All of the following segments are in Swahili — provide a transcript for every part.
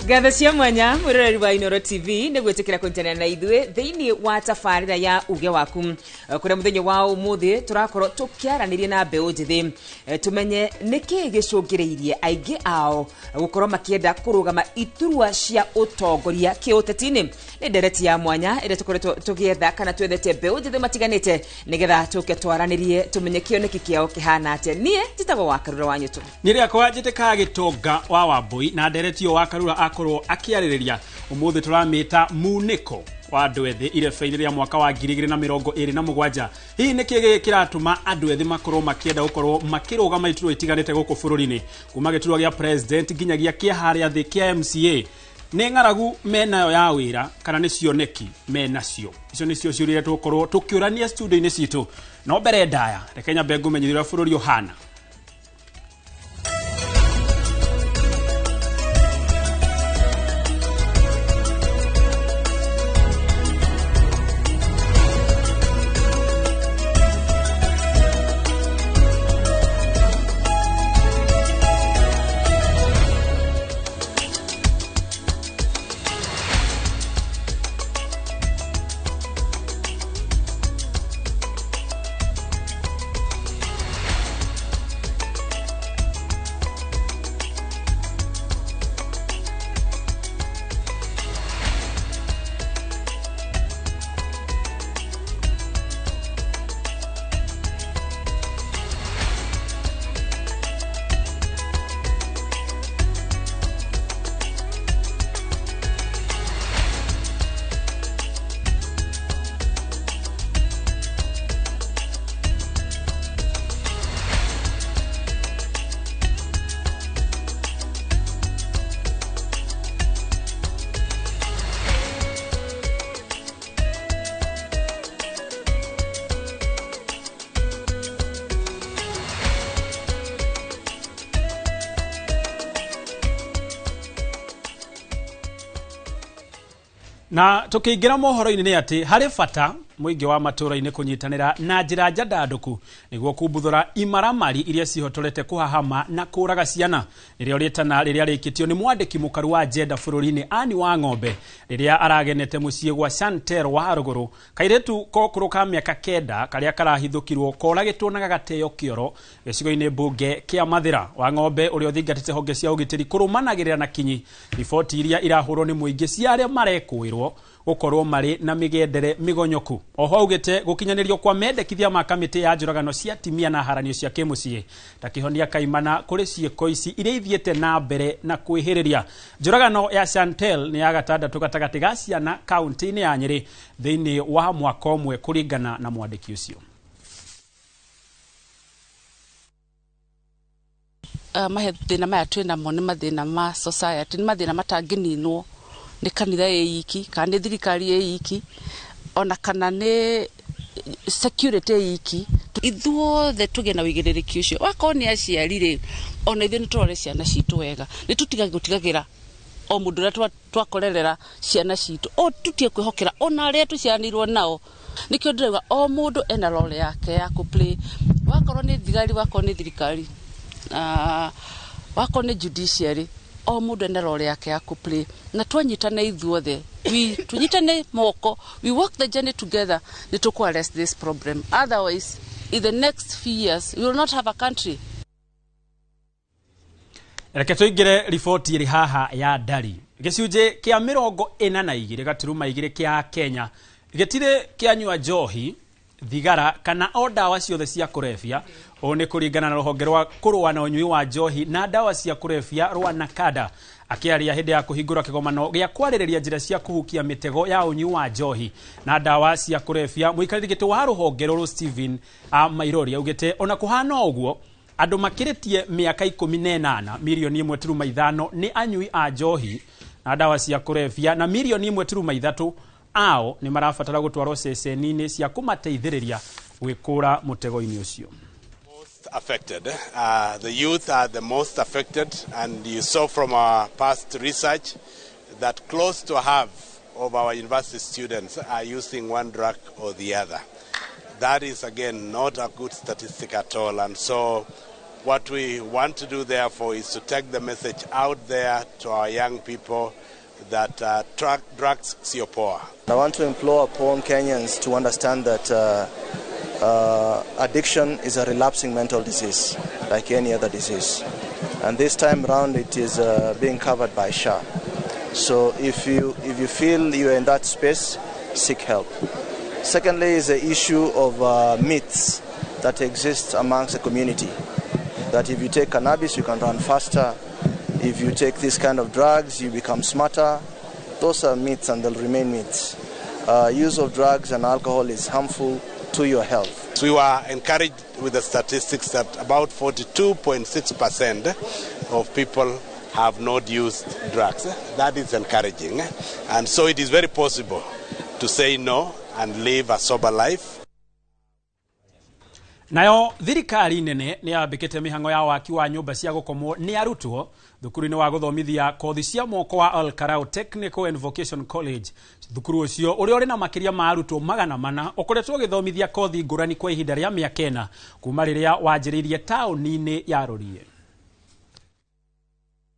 Gatha cia mwanya mwiroreri wa Inooro TV nigwitikira kuntana na ithue thiini wa tafarira ya uge waku kuria muthenya wa umuthi turakorwo tukiaranirie na mbeu njithi tumenye niki gicungireirie aingi ao gukorwo makienda kurugama iturwa cia utongoria kiutetini ni ndereti ya mwanya ire tukoretwo tugietha kana twethete mbeu njithi matiganite nigetha tuke twaranirie tumenye kioneki kiao kihana ate nie njitagwo Wakarura wa Nyutu niria kwa njiteka gitonga wa Wambui na ndereti yo Wakarura akorwo akiaririria umuthi turamita muniko wa andu ethi irebe-ini ya mwaka wa 2027 hihi niki kiratuma andu ethi makorwo makienda gukorwo makirugama iturwa itiganite guku bururi-ini kuma giturwa gia president nginyagia kia haria thi kia MCA ni ngaragu menayo ya wira kana ni cioneki menacio icio nicio ciurire tukorwo tukiurania studio-ini citu no mbere ndaya rekenya bengu menyithira bururi uhana na tukiingira mohoro-ini ni ati hari bata muingi wa matura-ini kunyitanira na njira njandanduku niguo kumbuthura imaramari iria cihotorete kuhahama na kuraga ciana riria ritana riria rikitio ni mwandiki mukaru wa jenda bururi-ini Ani wa Ng'ombe riria aragenete mucii gwa Chantel wa Ruguru kairetu kokuruka miaka 9 karia karahithukirwo koragitwo na gagateo kioro gicigo-ini bunge kia Mathira wa Ng'ombe uria uthingatite honge cia ugitiri kurumanagirira na kinyi riboti iria irahurwo ni muingi cia aria marekwirwo gukorwo mari na migendere migonyoku oho augite gukinyanirio kwa mendekithia ma kamiti ya njuragano cia timia na haranio cia kimucii takihonia kaimana kuri ciiko ici iria ithiete na mbere na kwihiriria njuragano ya Chantel ni ya gatandatu gatagati ga ciana kaunti-ini ya Nyeri thiini wa mwaka umwe kuringana na mwandiki ucio mathina maya twina mo ni mathina ma society ni mathina matangininwo ni kanitha yiki kana thirikari yiki ona kana ni security yiki ithuothe tuge na wigiririki ucio wako ni aciarire ona ithu ni turore ciana citu wega ni tutigagira o mundu ria twakorerera ciana citu o tutie kwihokera ona aria tucianirwo nao nikio ndirauga o mundu ena role yake ya ku play wakorwo ni thigari wakorwo ni thirikari wakorwo ni judiciary o mundu ena role yake ya ku play na twanyitana ithuothe tunyitane moko we work the journey together to arrest this problem otherwise in the next few years we will not have a country. Reke tuingire riboti iri haha ya ndari gicunje kia 42 gaturuma 2 kia Kenya gitire kianywa njohi thigara kana o dawa ciothe cia kurefia o ni kuringana na ruhonge rwa kurua na unyui wa njohi na dawa cia kurefia rwa Nakada akiaria hindi ya kuhingura kigomano gia kwaririria njira cia kuhukia mitego ya unyui wa njohi na dawa cia kurefia muikariri gitu wa ruhonge rwo Stephen Mairori augite ona kuhana uguo andu makiritie miaka 18 milioni 1.5 ni anyui a njohi na dawa cia kurefia na milioni 1.3 ao ni marafatara gutwarwo ceceni-ini cia kumateithiriria gwikura mutego-ini ucio. Affected. The youth are the most affected, and you saw from our past research that close to half of our university students are using one drug or the other. That is again not a good statistic at all, and so What we want to do, therefore, is to take the message out there to our young people that drugs sio poa. I want to implore upon Kenyans to understand that addiction is a relapsing mental disease, like any other disease. And this time around, it is being covered by SHA. So if you feel you're in that space, seek help. Secondly is the issue of myths that exist amongst the community. That if you take cannabis, you can run faster. If you take this kind of drugs, you become smarter. Those are myths and they'll remain myths. Use of drugs and alcohol is harmful to your health. We were encouraged with the statistics that about 42.6% of people have not used drugs. That is encouraging. And so it is very possible to say no and live a sober life. Nayo thirikari nene ni yambikite mihango ya waki wa nyumba cia gukomwo ni arutwo thukuru-ini wa guthomithia kothi cia moko wa Al Karau Technical and Vocation College. Thukuru ucio uri uri na makiria ma arutwo 400 ukoretwo githomithia kothi ngurani kwa ihinda ria miaka 4 kuma riria wanjiririe tauni-ini ya Rorie.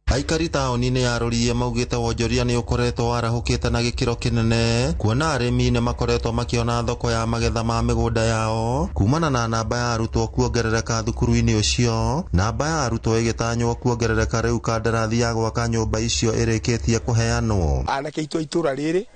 Aikari taoni-ini ya Rorie maugite wonjoria ni ukoretwo warahukite na gikiro kinene kuona arimi ni makoretwo makiona thoko ya magetha ma migunda yao kumana na namba ya arutwo kuongerereka thukuru-ini ucio. Namba ya arutwo igitanywo kuongerereka riu kandarathi ya gwaka nyumba icio irikitie kuheanwo. Anake itu itura riri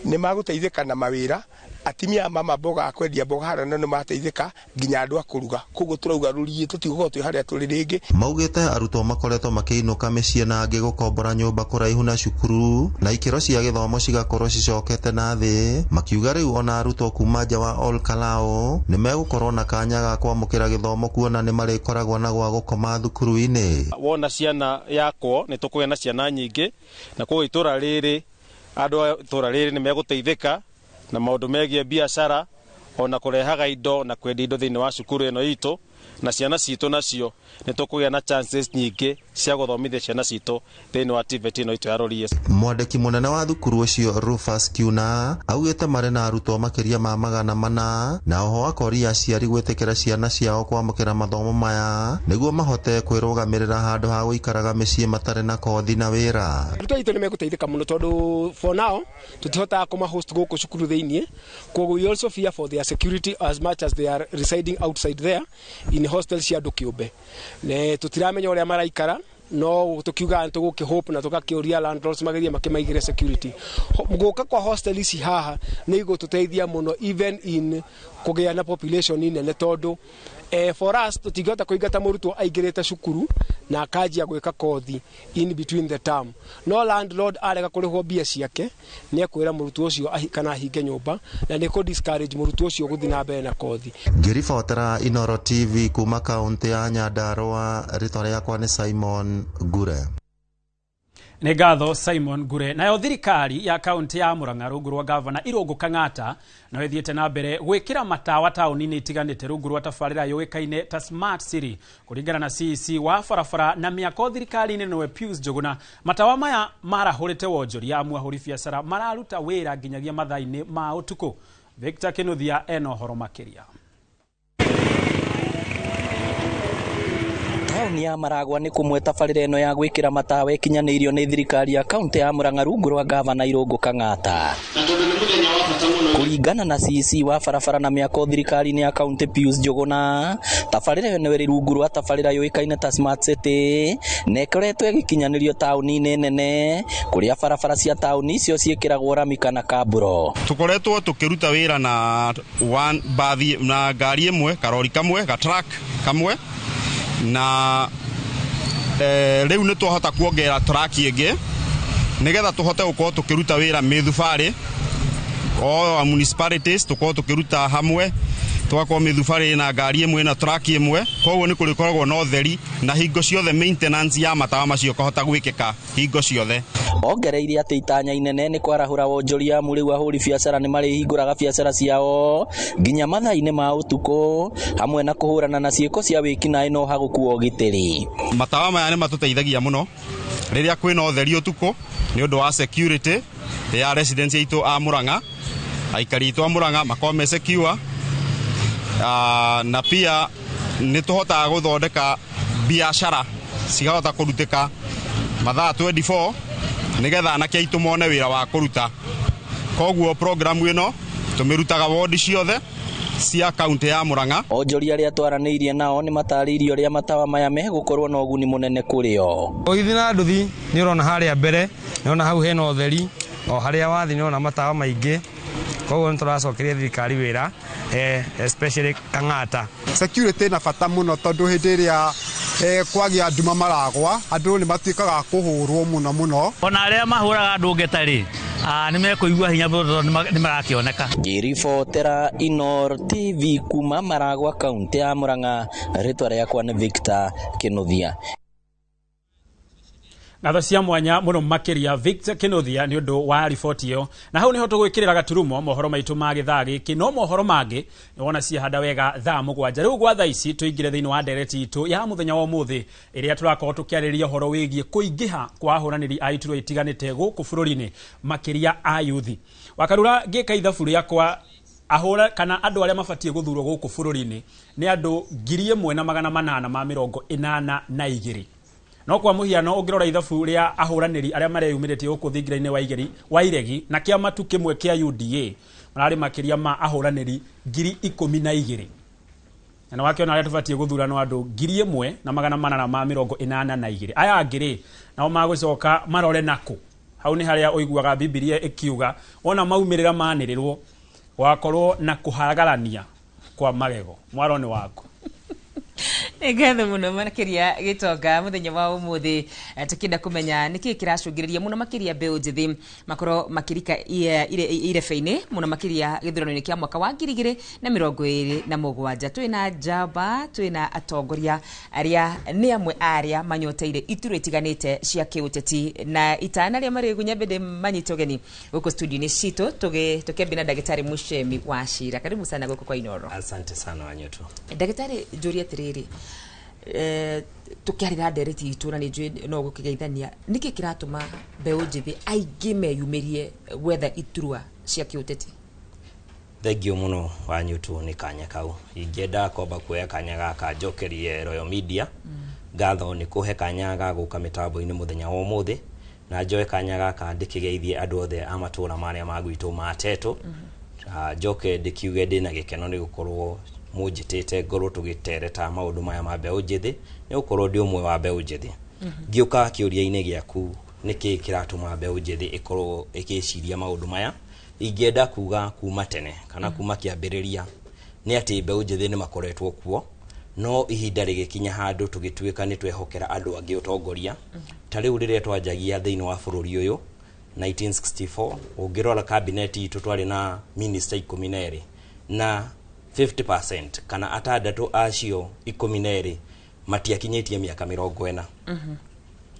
ni maguteithika na mawira atimia mama boga akwendia boga harana no mateithika nginya andu akuruga kugo turauga Rorie tutigugo twi haria turi ringi. Maugite arutwo makoretwo makiinuka micii na ngi gukombora nyumba kuraihu na cukuru na ikiro cia githomo cigakorwo cicokete na thi. Makiuga riu ona arutwo kuma nja wa Al Karau ni megukorwo na kanya ga kwamukira githomo kuona ni marikoragwo na gwa gukoma thukuru-ini. Wona ciana yakwo ni tukugena ciana nyingi na kugo itura riri andu itura riri ni meguteithika na maundu megie biashara ona kurehaga indo na kwendia indo thiini wa cukuru eno itu na ciana citu nacio ni tukugia na chances nyingi cia guthomithia ciana citu thiini wa TVET eno itu ya Rorie. Mwandiki munene wa thukuru ucio Rufus Kiuna augite mari na arutwo makiria ma 400 na oho akoria aciari gwitikira ciana ciao kwamukira mathomo maya niguo mahote kwirugamirira handu ha guikaraga micii matare na kothi na wira. Arutwo itu ni meguteithika muno tondu for now tutihota kuma host guku cukuru thiini koguo we also fear for their security as much as they are residing outside there in hostels cia andu kiumbe. Ne tutiramenya uria maraikara no tukiuga antu guki hope na tukakiuria landlords mageria makimaigire security. Mugoka kwa hostel ici haha ni igututeithia muno even in kugia na population nene tondu for us tutigota kuigata murutwo aigirite cukuru na akajia gwika kothi in between the term. No landlord arega kurihwo bia ciake ni akwira murutwo ucio kana hinge nyumba na ni ku discourage murutwo ucio guthi na mbere na kothi. Ngiribotera Inoro TV kuma kaunti ya Nyandarua, ritwa riakwa ni Simon Gure. Nĩ ngatho Simon Gure. Nayo thirikari ya kaunti ya Murang'a rungu rwa gavana Irungu Kang'ata no ithiĩte na mbere gwĩkĩra matawa taũni-inĩ itiganĩte rungu rwa tabarĩra yũĩkaine ta Smart City. Kũringana na CEC wa barabara na mĩako thirikari-inĩ nĩwe Pius Njuguna, matawa maya marahũrĩte wonjoria amwe ahũri biacara mararuta wĩra nginyagia mathaa-inĩ ma ũtukũ. Victor Kinuthia ena ũhoro makĩria. Tauni ya Maragwa ni kumwe tabarĩra eno ya gwĩkĩra matawa ikinyanĩirio nĩ thirikari ya kaunti ya Murang'a rungu rwa gavana Irungu Kang'ata. Kũringana na CEC wa barabara na mĩako thirikari-inĩ ya kaunti Pius Njuguna, tabarĩra eno ĩrĩ rungu rwa tabarĩra yũĩkaine ta Smart City na ĩkoretwo ĩgĩkinyanĩrio taũni-inĩ nene kũrĩa barabara cia taũni icio ciĩkĩragwo rami kana kaburo. Tukoretwo tukiruta wĩra na bathi na ngari ĩmwe, karori kamwe, truck kamwe na riu ni twahota kuongera truck ingi nigetha tuhote gukorwo tukiruta wira mithubarĩ o municipalities tukorwo tukiruta hamwe tugakorwo mithubarĩ na ngari ĩmwe na truck ĩmwe. Koguo ni kurikoragwo na ũtheri na hingo ciothe maintenance ya matawa macio kahota gwĩkĩka hingo ciothe. Ongereire atĩ itanya inene nĩ kwarahũra wonjoria amu rĩu ahũri biacara nĩ marĩhingũraga biacara ciao nginya mathaa-inĩ ma ũtukũ hamwe na kũhũrana na ciĩko cia wĩkinaĩ na ũhagũku wa ũgitĩri. Matawa maya nĩ matũteithagia mũno rĩrĩa kwĩna ũtheri ũtukũ nĩ ũndũ wa security ya residents aitũ a Murang'a. Aikari aitũ a Murang'a makorwo me secure na pia nĩ tũhotaga gũthondeka biashara cigahota kũrutĩka mathaa 24 nĩgetha anake aitũ mone wĩra wa kũruta. Koguo program ĩno tũmĩrutaga wodi ciothe cia kaunti ya Murang'a. Onjoria arĩa twaranĩirie nao nĩ matarĩirie ũrĩa matawa maya megũkorwo na ũguni mũnene kũrĩ o. Ũgĩthiĩ na nduthi nĩ ũrona harĩa mbere, nĩ ũrona hau hena ũtheri, o harĩa wathi nĩ ũrona matawa maingĩ. Koguo nĩ tũracokeria thirikari wĩra, especially Kang'ata. Security na bata mũno tondũ hĩndĩ ĩrĩa kwagĩa nduma maragwa, andũ nĩ matuĩkaga kũhũrwo mũno. Ona arĩa mahũraga andũ ngetarĩ nĩ mekũigua hinya tondũ nĩ marakĩoneka. Ngĩribotera Inoro TV kuma Maragwa kaunti ya Murang'a, rĩtwa rĩakwa nĩ Victor Kĩnuthia. Ngatho cia mwanya muno makiria Victor Kĩnuthia nĩ ũndũ wa riboti ĩyo. Na hau niho tũgwĩkĩrĩra gaturumo mohoro maitũ ma gĩthaa gĩkĩ, no mohoro mangĩ nĩ wona ciahanda wega thaa 7. Rĩu gwa thaa ici tũingĩre thĩinĩ wa ndereti itũ ya mũthenya wa ũmũthĩ ĩrĩa tũrakorwo tũkĩarĩrĩria ũhoro wĩgiĩ kũingĩha kwa ahũranĩri a iturwa itiganĩte gũkũ bũrũri-inĩ makĩria a yuthi. Wakarura ngĩka ithabu rĩakwa ahũra kana andũ arĩa mabatie gũthurwo gũkũ bũrũri-inĩ nĩ andũ 1,882. No kwa mũhiano ũngĩrora ithabu rĩa ahũranĩri arĩa mareyumĩrĩtie gũkũ thingira-inĩ wa iregi na kĩama tu kĩmwe kĩa UDA mararĩ makĩria ma ahũranĩri 12,000. Na wakiona arĩa tũbatie gũthurano andũ 1,882. Aya angĩ nao magũcoka marore nakũ. Hau nĩ harĩa ũiguaga Biblia ĩkiuga ona maumĩrĩra manĩrĩrwo wakorwo na kũhagarania kwa magego. Mwaro nĩ waku. Ngatho muno makiria Gitonga muthenya wa umuthi tukienda kumenya niki kiracungiriria muno makiria mbeu njithi makoro makirika irebe-ini muno makiria githurano-ini kia mwaka wa 2027. Twina njamba, twina atongoria aria ni amwe aria manyoteire iturwa itiganite cia kiuteti na itana ria mari gunya bende manyite ugeni guko studio-ini cito tukembina Dagitari Muchemi wa Shira. Karibu sana guko kwa Inoro. Asante sana Wanyoto. Dagitari Juria Tiriri, tukiarira ndereti itu na nĩnjũĩ no gũkĩgeithania nĩkĩ kĩratũma mbeũ njĩthĩ aingĩ meyumĩrie gwetha iturwa cia kĩũteti? Thengio mũno Wanyoto nĩ kanya kau. Ingĩenda kwamba kuoya kanya gaka njokerie Royal Media ngatho nĩ kũhe kanya ga gũka mĩtambo-inĩ mũthenya wa ũmũthĩ na njoe kanya gaka ndĩkĩgeithie andũ othe a matũũra marĩa magwitũ ma Teto. Njoke ndĩkiuge ndĩna gĩkeno nĩ gũkorwo munjitete ngoro tugitereta maundu maya ma mbeũ njĩthĩ nĩ gũkorwo ndi ũmwe wa mbeũ njĩthĩ. Ngĩũka kĩũria-inĩ gĩaku nĩkĩ kĩratũma mbeũ njĩthĩ ĩkorwo ĩkĩciria maundu maya, ingĩenda kuga kuma tene kana kuma kĩambĩrĩria nĩ atĩ mbeũ njĩthĩ nĩ makoretwo kuo, no ihinda rĩgĩkinya handũ tũgĩtuĩka nĩ twehokera andũ angĩ ũtongoria. Ta rĩu rĩrĩa twanjagia thĩinĩ wa bũrũri ũyũ 1964 ũngĩrora cabinet itũ twarĩ na minister 12 na 50% kana atandatũ acio 12 matiakinyĩtie mĩaka 40.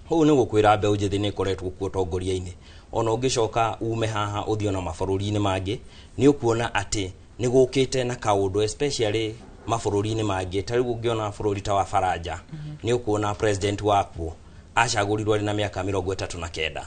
Huu nĩ gũkwĩra mbeũ njĩthĩ nĩ ĩkoretwo kuo ũtongoria-inĩ. Ona ũngĩcoka ume haha ũthiĩ ona mabũrũri-inĩ mangĩ nĩ ũkuona atĩ nĩ gũkĩte na kaũndũ especially mabũrũri-inĩ mangĩ. Ta rĩu ũngĩona bũrũri ta wa Faranja nĩ ũkuona president wakuo acagũrirwo arĩ na mĩaka 39.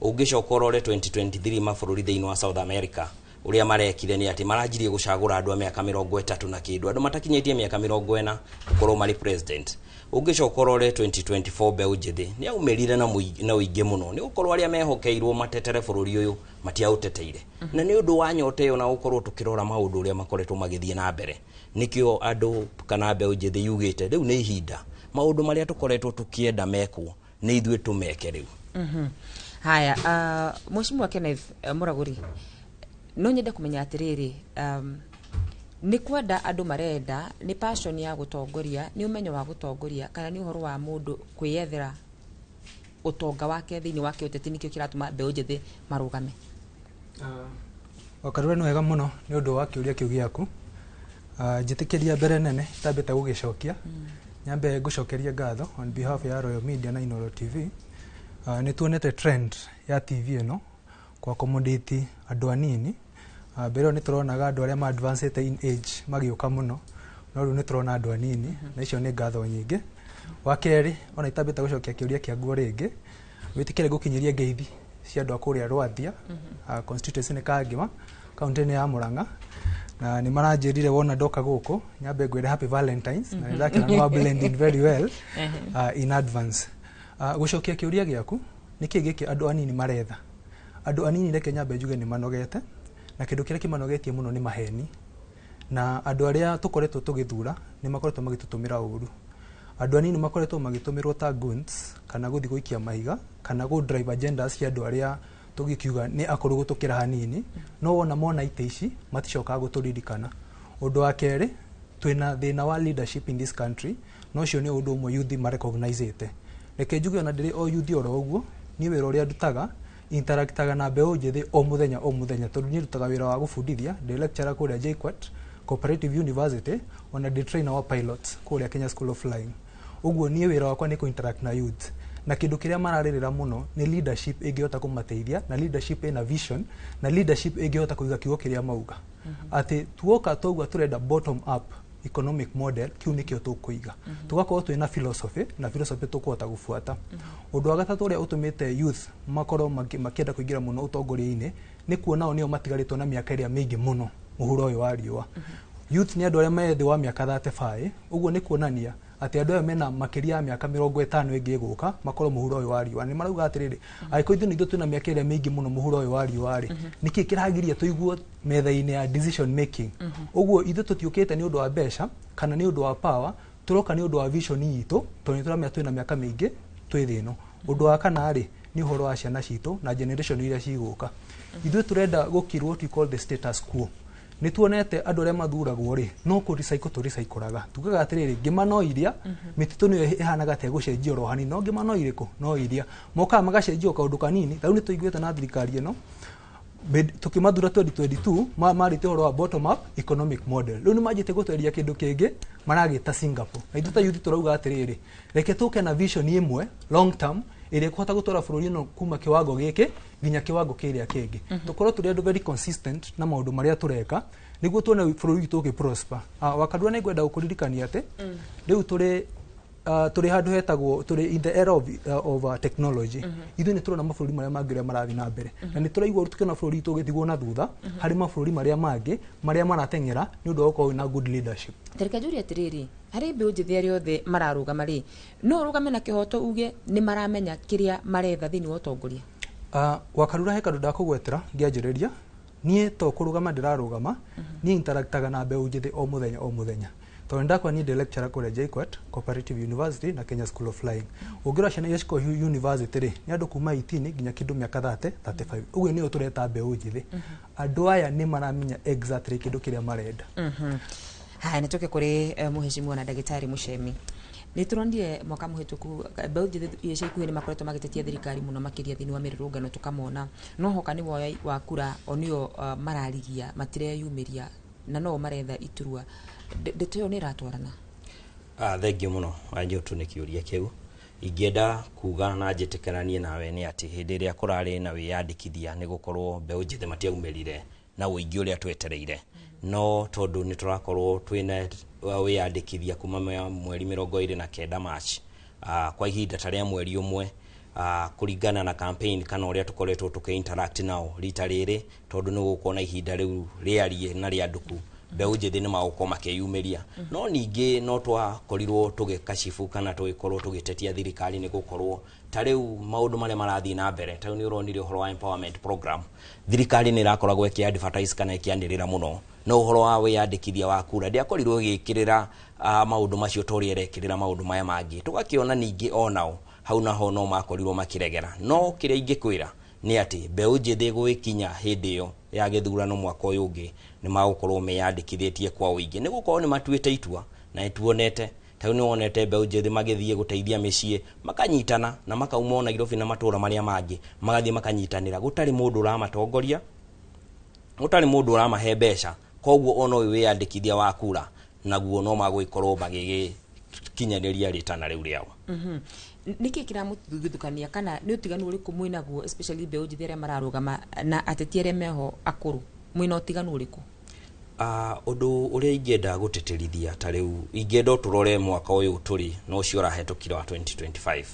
Ũngĩcoka ũrore 2023 mabũrũri thĩinĩ wa South America uria marekire ni ati maranjirie gucagura andu a miaka 30 na kindu andu matakinyitie miaka 40 gukorwo mari president. Ũngĩcoka ũrore 2024 mbeũ njĩthĩ ni aumerire na uingĩ muno ni gukorwo aria mehokeirwo matetere bũrũri uyu matiauteteire. Na ni undu wa nyote yo na gukorwo tukirora maundu uria makoretwo magithie na mbere nikio andu kana mbeũ njĩthĩ yugite riu ni ihinda maundu maria tukoretwo tukienda mekwo ni ithuĩ tumeke riu. Haya, Mheshimiwa Kenneth Muraguri, no nyenda kumenya atiriri, ni kwenda andu marenda ni passion ya gutongoria, ni umenyo wa gutongoria kana ni uhoro wa mundu kwiyethera utonga wake thiini wa kiuteti nikio kiratuma mbeũ njĩthĩ marugame? Wakarura ni wega muno ni undu wa kiuria kiu giaku. Njitikiria mbere nene tabete gugicokia nyambe ngucokeria ngatho on behalf ya Royal Media na Inoro TV. Ni tuonete trend ya TV ino kwa accommodate andu anini. Mbere ni turonaga andu aria ma advanced in age magioka muno, no riu ni turona andu anini na icio ni ngatho nyingi. Wa keri ona itabete gucokia kiuria kia guo ringi witikire gukinyiria ngeithi cia andu akuria Rwathia constituency ni Kangima county ni ya Murang'a na nĩ maranjĩrire wona ndoka gũkũ nyambe ngwĩre happy Valentines na nĩndakĩra nĩ wa blended very well in advance. Gũcokia kĩũria gĩaku nĩkĩ gĩkĩ andũ anini maretha. Andũ anini reke nyambe njuge nĩ manogete na kĩndũ kĩrĩa kĩmanogetie mũno nĩ maheni, na andũ arĩa tũkoretwo tũgĩthura nĩ makoretwo magĩtũtũmĩra ũru. Andũ anini makoretwo magĩtũmĩrwo ta goons kana gũthiĩ gũikia mahiga kana gũ drive agendas cia andũ arĩa tũgĩkiuga nĩ akũrũ gũtũkĩra hanini, no wona mona ite ici maticokaga gũtũririkana. Ũndũ wa kerĩ, twĩna thĩna wa leadership in this country, no ũcio nĩ ũndũ ũmwe youth marecognize-ĩte. Reke njuge ona ndĩrĩ o youth oro ũguo, niĩ wĩra ũrĩa ndutaga interactaga na mbeũ njĩthĩ o mũthenya tondũ niĩ ndutaga wĩra wa gũbundithia, ndĩ lecturer kũrĩa JKUAT Cooperative University, ona ndĩ trainer wa pilots kũrĩa Kenya School of Flying. Ũguo niĩ wĩra wakwa nĩ ku-interact na youth, na kĩndũ kĩrĩa mararĩrĩra mũno nĩ leadership ĩngĩhota kũmateithia, na leadership ĩna vision, na leadership ĩngĩhota kũiga kiugo kĩrĩa mauga. Atĩ tuoka twaugua tũrenda bottom up economic model, kiu nĩkĩo tũkũiga. Tugakorwo twĩna philosophy, na philosophy tũkũhota gũbuata. Ũndũ wa gatatũ ũrĩa ũtũmĩte youth makorwo makĩenda kũingĩra mũno ũtongoria-inĩ nĩ kuona o nĩo matigarĩtwo na mĩaka ĩrĩa mĩingĩ mũno mũhuro ũyũ wa riũa. Youth nĩ andũ arĩa me thĩ wa mĩaka 35, ũguo nĩ kuonania atĩ andũ aya mena makĩria ya mĩaka 50 ĩngĩ gũka makorwo mũhuro ũyũ wa riũa. Nĩ marauga atĩrĩrĩ, angĩkorwo ithuĩ nĩithuĩ twĩna mĩaka ĩrĩa mĩingĩ mũno mũhuro ũyũ wa riũa-rĩ, nĩkĩ kĩragiria tũiguo metha-inĩ ya decision making? Ũguo ithuĩ tũtiũkĩte nĩ ũndũ wa mbeca kana nĩ ũndũ wa power, tũroka nĩ ũndũ wa vision itũ, tondũ nĩtũramenya twĩna mĩaka mĩingĩ twĩ thĩ ĩno. Ũndũ wa kana-rĩ nĩ ũhoro wa ciana citũ na generation iria cigũka. Ithuĩ tũrenda gũkill what we call the status quo. Nĩ tuonete andũ arĩa mathuragwo-rĩ no kũ-recycle tũrecyclaga. Tugaga atĩrĩrĩ, ngĩma no iria, mĩtitũ nĩyo ĩhanaga ta gũcenjio oro hanini, no ngĩma no irĩkũ? No iria. Mokaga magacenjio kaũndũ kanini, rĩu nĩ tũiguĩte na thirikari ĩno tũkĩmathura 2022 marĩte ũhoro wa bottom up economic model. Rĩu nĩ manjĩte gũtweria kĩndũ kĩngĩ maragĩta Singapore. Na ithuĩ ta youth turauga atĩrĩrĩ, reke tũke na vision ĩmwe long term ĩrĩa ĩkũhota gũtwara bũrũri ĩno kuma kĩwango gĩkĩ nginya kĩwango kĩrĩa kĩngĩ. Tũkorwo tũrĩ andũ very consistent na maũndũ marĩa tũreka nĩguo tuone bũrũri witũ ũgĩprosper. Wakadua nĩ ngwenda gũkũririkania atĩ rĩu tũrĩ handũ hetagwo tũrĩ in the era of technology. Ithuĩ nĩ tũrona mabũrũri marĩa mangĩ ũrĩa marathiĩ na mbere, na nĩ tũraigua tũkĩona bũrũri witũ ũgĩthigwo na thutha harĩ mabũrũri marĩa mangĩ marĩa marateng'era nĩ ũndũ wa gũkorwo na good leadership. Tereka njũria atĩrĩrĩ, harĩ mbeũ njĩthĩ arĩa othe mararũgama-rĩ, no ũrũgame na kĩhoto uge nĩ maramenya kĩrĩa maretha thĩinĩ wa ũtongoria? Wakarura he kandũ ndakũgwetera ngĩanjĩrĩria, niĩ to kũrũgama ndĩrarũgama, niĩ interactaga na mbeũ njĩthĩ o mũthenya. Tondũ ndakwa niĩ ndĩ lecturer kũrĩa JKUAT Cooperative University na Kenya School of Flying. Ũngĩrora ciana iria cikoragwo university-rĩ nĩ andũ kuma 18 nginya kĩndũ mĩaka 35. Ũguo nĩyo tũreta mbeũ njĩthĩ. Andũ aya nĩ maramenya exactly kĩndũ kĩrĩa marenda. Haya, nĩ tũke kũrĩ mũhecimu na ndagĩtarĩ Mũchemi. Nĩ tũronire mwaka mũhĩtũku mbeũ njĩthĩ ica ikuhĩ nĩ makoretwo magĩtetia thirikari mũno makĩria thĩinĩ wa mĩrũrũngano tũkamona, no hoka nĩ woya wa kura o nĩo mararigia matireyumĩria na no maretha iturwa. Ndeto ĩyo nĩ ĩratwarana? Thengiũ mũno Wanjotu nĩ kĩũria kĩu. Ingĩenda kuga na njĩtĩkananie nawe nĩ atĩ hĩndĩ ĩrĩa kũrarĩ na wĩyandĩkithia nĩ gũkorwo mbeũ njĩthĩ matiaumĩrire na ũingĩ ũrĩa twetereire, no tondũ nĩ tũrakorwo twĩna wĩyandĩkithia kuma mweri 29 March kwa ihinda ta rĩa mweri ũmwe, kũringana na campaign kana ũrĩa tũkoretwo tũkĩ-interact nao rita rĩrĩ, tondũ nĩ gũkorwo na ihinda rĩu rĩarie na rĩandũku, mbeũ njĩthĩ nĩ magũkorwo makĩyumĩria. No ningĩ no twakorirwo tũgĩkacibu kana tũgĩkorwo tũgĩtetia thirikari nĩ gũkorwo ta rĩu maũndũ marĩa marathiĩ na mbere, ta rĩu nĩ ũronire ũhoro wa empowerment program, thirikari nĩ ĩrakoragwo ĩkĩ-advertise kana ĩkĩanĩrĩra mũno, no ũhoro wa wĩyandĩkithia wa kura ndĩakorirwo ĩgĩkĩrĩra maũndũ macio ta ũrĩa ĩrekĩrĩra maũndũ maya mangĩ. Tũgakĩona ningĩ onao hau naho no makorirwo makĩregera, no kĩrĩa ingĩkwĩra nĩ atĩ mbeũ njĩthĩ gũgĩkinya hĩndĩ ĩyo ya gĩthurano mwaka ũyũ ũngĩ nĩ magũkorwo meyandĩkithĩtie kwa ũingĩ, nĩ gũkorwo nĩ matuĩte itua na nĩtuonete ta nĩ wonete mbeũ njĩthĩ magĩthiĩ gũteithia mĩciĩ makanyitana na makauma Nairobi na matũũra marĩa mangĩ magathiĩ makanyitanĩra. Gũtarĩ mũndũ ũramatongoria, gũtarĩ mũndũ ũramahe mbeca, koguo ona ũyũ wĩyandĩkithia wa kura naguo no magũgĩkorwo magĩgĩkinyanĩria rĩtana rĩu rĩao. Nĩkĩ kĩramũthutũkania kana nĩ ũtiganu ũrĩkũ mwĩnaguo especially mbeũ njĩthĩ arĩa mararũgama na ateti arĩa meho akũrũ, mwĩna ũtiganu ũrĩkũ? Ũndũ ũrĩa ingĩenda gũtĩtĩrithia ta rĩu ingĩenda tũrore mwaka ũyũ tũrĩ no ũcio ũrahetũkire wa 2025.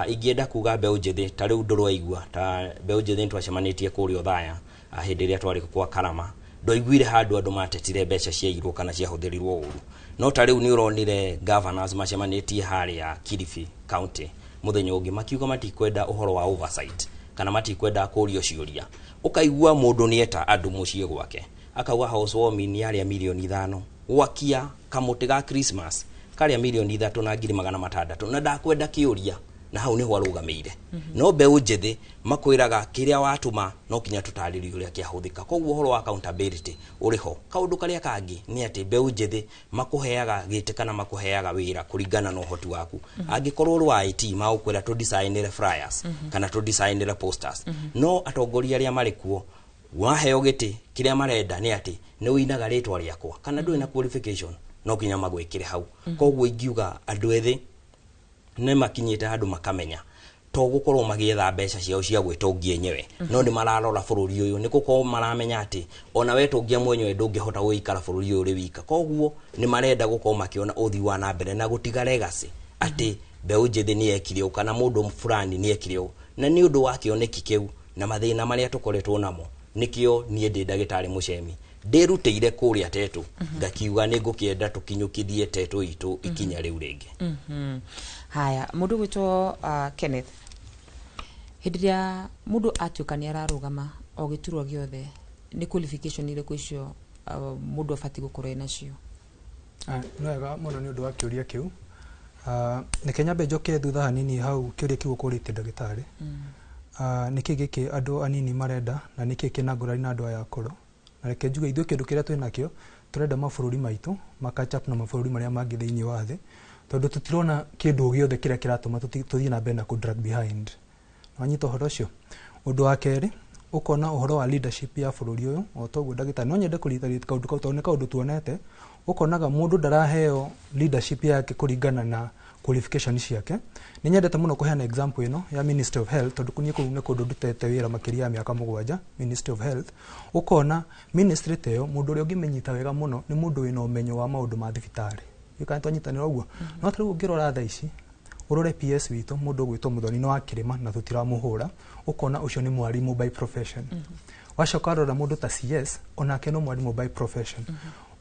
Ingĩenda kuga mbeũ njĩthĩ ta rĩu ndũrwaigua ta mbeũ njĩthĩ nĩ twacemanĩtie kũrĩa Othaya hĩndĩ ĩrĩa twarĩ kwa Karama, ndoiguire handu andu matetire mbeca ciairwo kana ciahuthirirwo uru no ta riu ni uronire governors macemanitie haria Kilifi county muthenya ungi makiuga matikwenda uhoro wa oversight kana matikwenda kurio ciuria ukaigua mundu nieta andu mucie gwake akauga housewarming yari ya milioni 5 gwakia kamuti ga Christmas kari ya milioni 3 na 600 na ndakwenda kiuria na hau niho arugameire no mbeũ njethi makwiraga kiria watuma no kinya tutaririo uria kiahuthika koguo uhoro wa accountability uriho kaundu karia kangi ni ati mbeũ njethi makuheaga gite kana makuheaga wira kuringana na uhoti waku angikorwo rwa IT maukwira to design flyers kana to design posters no atongoria aria marikuo waheo giti kiria marenda ni ati ni uinaga ritwa riakwa kana ndui na qualification no kinya magwikire hau koguo ingiuga andu ethi ne makinyite handu makamenya to gukorwo magietha mbeca ciao cia gwitongia enyewe no ni mararora bururi uyu ni gukorwo maramenya ati ona wetongia mwenyewe ndungihota guikara bururi uyu ri wika koguo ni marenda gukorwo makiona uthi wa na mbere na gutiga legacy ati mbeũ njethi ni ekireo kana mundu fulani ni ekireo na ni undu wa kioneki kiu na mathina maria tukoretwo namo nikio nie ndi ndagitari Muchemi ndirutire kuria tetu ngakiuga ni ngukienda tukinyukithie tetu itu ikinya riu ringi haya mundu gwitwo Kenneth hidiria mundu atuka ni ararugama o giturwa giothe ni qualification ile kwicio mundu afati gukorwo nacio no wega muno ni undu wa kiuria kiu ni Kenya bejoke thutha hanini hau kiuria kiu ukurite ndagitari niki giki andu anini marenda na niki kinagurani na andu aya akuru na reke njuge ithuĩ kindu kiria twi nakio turenda mabũrũri maitu makachap na mabũrũri maria mangi thiini wa thi tondu tutirona kindu giothe kiria kiratuma tuthii na mbere na ku drag behind wanyita uhoro ucio undu wa keri ukona uhoro wa leadership ya bũrũri uyu o toguo ndagitari no nyende kuritharit kaundu kau tondu kaundu tuonete ukonaga mundu ndaraheo leadership yake kuringana na qualification ciake ni nyendete muno kuheana example ino ya Ministry of Health tondu kunye kuune kundu ndutete wira makiria ya miaka 7 Ministry of Health ukona ministry teo mundu uri ungimenyita wega muno ni mundu wina umenyo wa maundu ma thibitari ikanto nyitanira uguo no tari ungirora tha ici urore PS witu mundu gwitwo Muthoni no akirima na tutiramuhura ukona ucio ni mwarimu by profession wacoka rora mundu ta CS onake no mwarimu by profession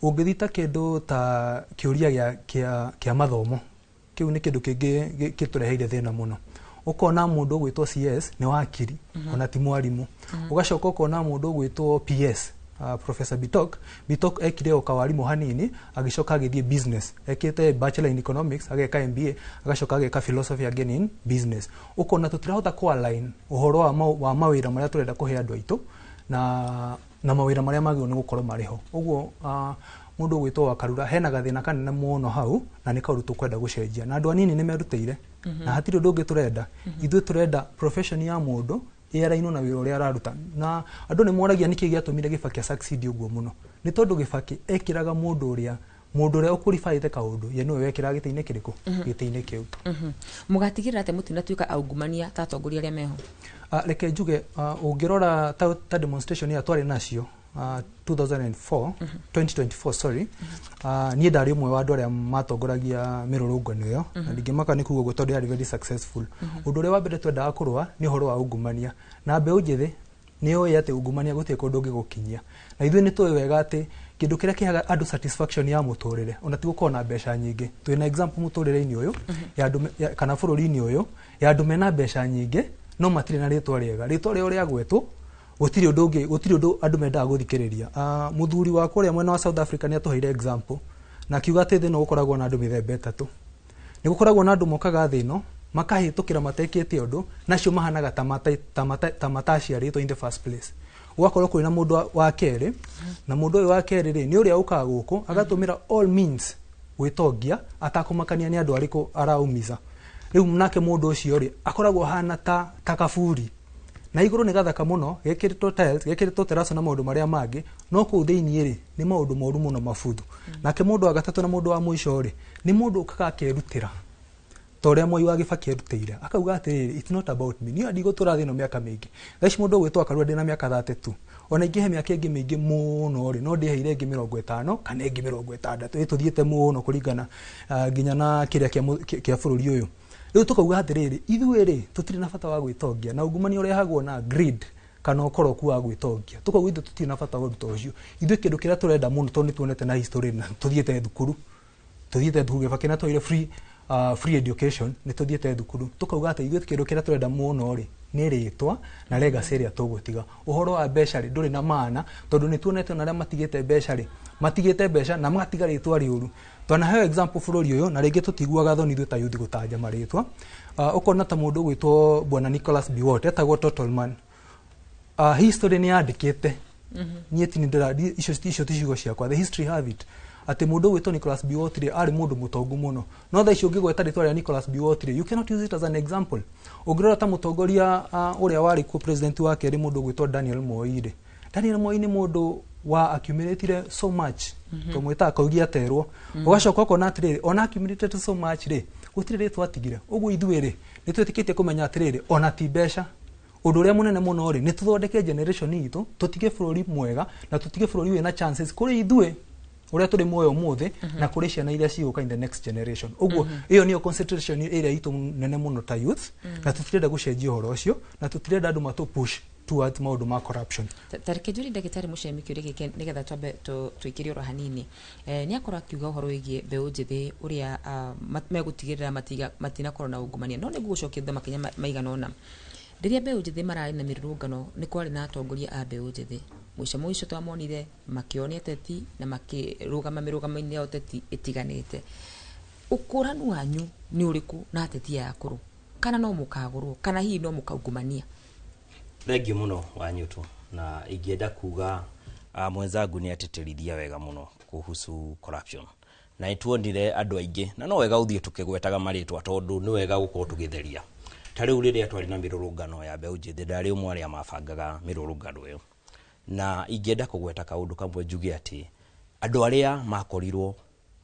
ungithita kindu ta kiuria kia mathomo kiu ni kindu kingi gitureheire thina muno ukona mundu gwitwo CS ni wakiri ona ti mwarimu ugacoka ukona mundu gwitwo PS Professor Bitok ekire okawarimu hanini agicoka agithie business ekite bachelor in economics ageka MBA agacoka ageka philosophy again in business ukona tutirahota ku align uhoro wa mawira maria turenda kuhe andu aitu na mawira maria magio ni gukorwo mariho uguo mundu gwitwo Wakarura hena gathina kanene muno hau na ni kauru tukwenda gucenjia na andu anini ni merutire na hatiri undu ungi turenda ithu turenda profession ya mundu iraino na wira uria araruta na andu ni moragia niki giatumire Gibaki succeed uguo muno ni tondu Gibaki ekiraga mundu uria ukurifaite kaundu ye niwe wekira gitiine kiriku gitiine kiu mugatigirira ate mutinatuika aungumania ta atongoria aria meho reke njuge ungirora ta demonstration ya twari nacio 2024 sorry ni ndari umwe wa andu aria matongoragia mirurungano iyo na ndingimaka ni kuuga guo tondu yari very successful undu uria wa mbere twendaga kurwa ni horo wa ungumania na mbeũ njithi ni oĩ ati ungumania gutie kundu ngigukinyia na ithuĩ ni tuĩ wega ati kindu kiria kihaga andu satisfaction ya muturire ona ti gukorwo na mbeca nyingi twina example muturire-ini uyu ya andu kana bururi-ini uyu ya andu mena mbeca nyingi no matire na ritwa riega ritwa rio ria gwetwo gutiri undu andu mendaga guthikiriria muthuri wa kuria mwena wa South Africa ni atuheire example na kiuga ati thino gukoragwo na andu mithemba etatu ni gukoragwo na andu mokaga thino makahitukira matekete undu nacio mahanaga ta mataciaritwo in the first place ugakorwo kuri na mundu wa keri na mundu uyu wa keri ri ni uria ukaga guku agatumira all means gwitongia atakumakania ni andu ariku araumiza riu nake mundu ucio ri akoragwo hana ta kaburi na iguru ni gathaka muno gekiritwo tiles gekiritwo terrace na maundu maria mangi no ku thiini ri ni maundu moru muno mafuthu nake mundu wa gatatu na mundu wa mwisho ri ni mundu ukaga kerutira toria Moi wa Gibaki erutire akauga ati it's not about me ni adigo turathino miaka mingi thaici mundu gwitwo Akarua ndina miaka 32 ona ingihe miaka ingi mingi muno ri no ndiheire ingi 50 kana ingi 60 tuthiete muno kuringana nginya na kiria kia bururi uyu riu tukauga atiriri ithuĩ ri tutiri na bata wa gwitongia na ungumani urehagwo na greed kana ukoro ku wa gwitongia tuko gwithu tutina bata uruta ucio ithu kindu kiria turenda muno tondu tuonete na history na tuthiete thukuru gibakina toire free education ni tuthiete thukuru tukauga ati ithu kindu kiria turenda muno ri ni ritwa na legacy ria tugutiga uhoro wa mbeca ri nduri na maana tondu ni tuonete na ria matigite mbeca na magatiga ritwa riuru twana he example bururi uyu na ringi tutiguaga thoni ithu ta yuthi gutanja maritwa ukona ta mundu gwitwo bwana Nicholas Biwott etagwo Total Man history ni yandikite nyeti ni ndira icio ticigo ciakwa the history have it ati mundu gwitwo Nicholas Biwott ri ari mundu mutongu muno no tha icio ngigweta ritwa ria Nicholas Biwott ri you cannot use it as an example ungirora ta mutongoria uria wari ku president wake ri mundu gwitwo Daniel Moi ni mundu wa accumulated so much to mwita akaugia terwo ugacoka ukona atiriri ona accumulated so much ri gutire twatigire uguo ithuiri ni twetikitie kumenya atiriri ona ti mbeca undu uria munene muno ri ni tuthondeke generation itu tutige bururi mwega na tutige bururi wina chances kuri ithui uria turi moyo muthi na kuri ciana iria ciguka in the next generation uguo iyo niyo concentration area itu nene muno ta youth na tutirenda gucenjia horo ucio na tutirenda andu matu push towards maundu ma corruption tarike juri ndagitari mucemi kiuri gike nigetha twambe twikiri oro hanini ni akora kiuga uhoro wigie mbeu njithi uria megutigirira matina korona ungumania no niguo gucokithia makinya maiganona riria mbeu njithi marari na mirurungano ni kwari na atongoria a mbeu njithi mwico twamonire makionia teti na makirugama mirugamo-ini ya uteti itiganite ukuranu wanyu ni uriku na ateti ya akuru kana no mukagurwo kana hihi no mukaungumania Thengiũ muno Wanyutu na ingienda kuga mwenzangu ni ateterithia wega muno kuhusu corruption na ituonire andu aingi na no wega uthie tukigwetaga maritwa tondu ni wega gukorwo tugitheria tariu riria twari na mirurungano ya mbeu njithi ndari umwe aria mabangaga mirurungano iyo na ingienda kugweta kaundu kamwe njuge ati andu aria makorirwo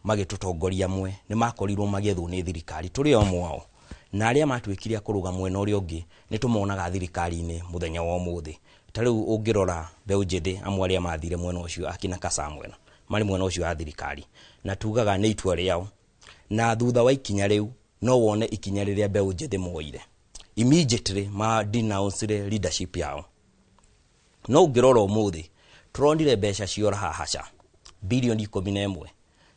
magitutongoria mwe ni makorirwo magethwo ni thirikari turi o mwao na aria matwikire akuruga mwena uria ungi ni tumonaga thirikari-ini muthenya wa umuthi tariu ungirora mbeu njithi amwe aria mathire mwena ucio akina Kasamwena mari mwena ucio wa thirikari na tugaga ni itua riao na thutha wa ikinya riu no wone ikinya riria mbeu njithi moire immediately ma denounce leadership yao no ungirora umuthi turonire mbeca ciora hahaca bilioni 11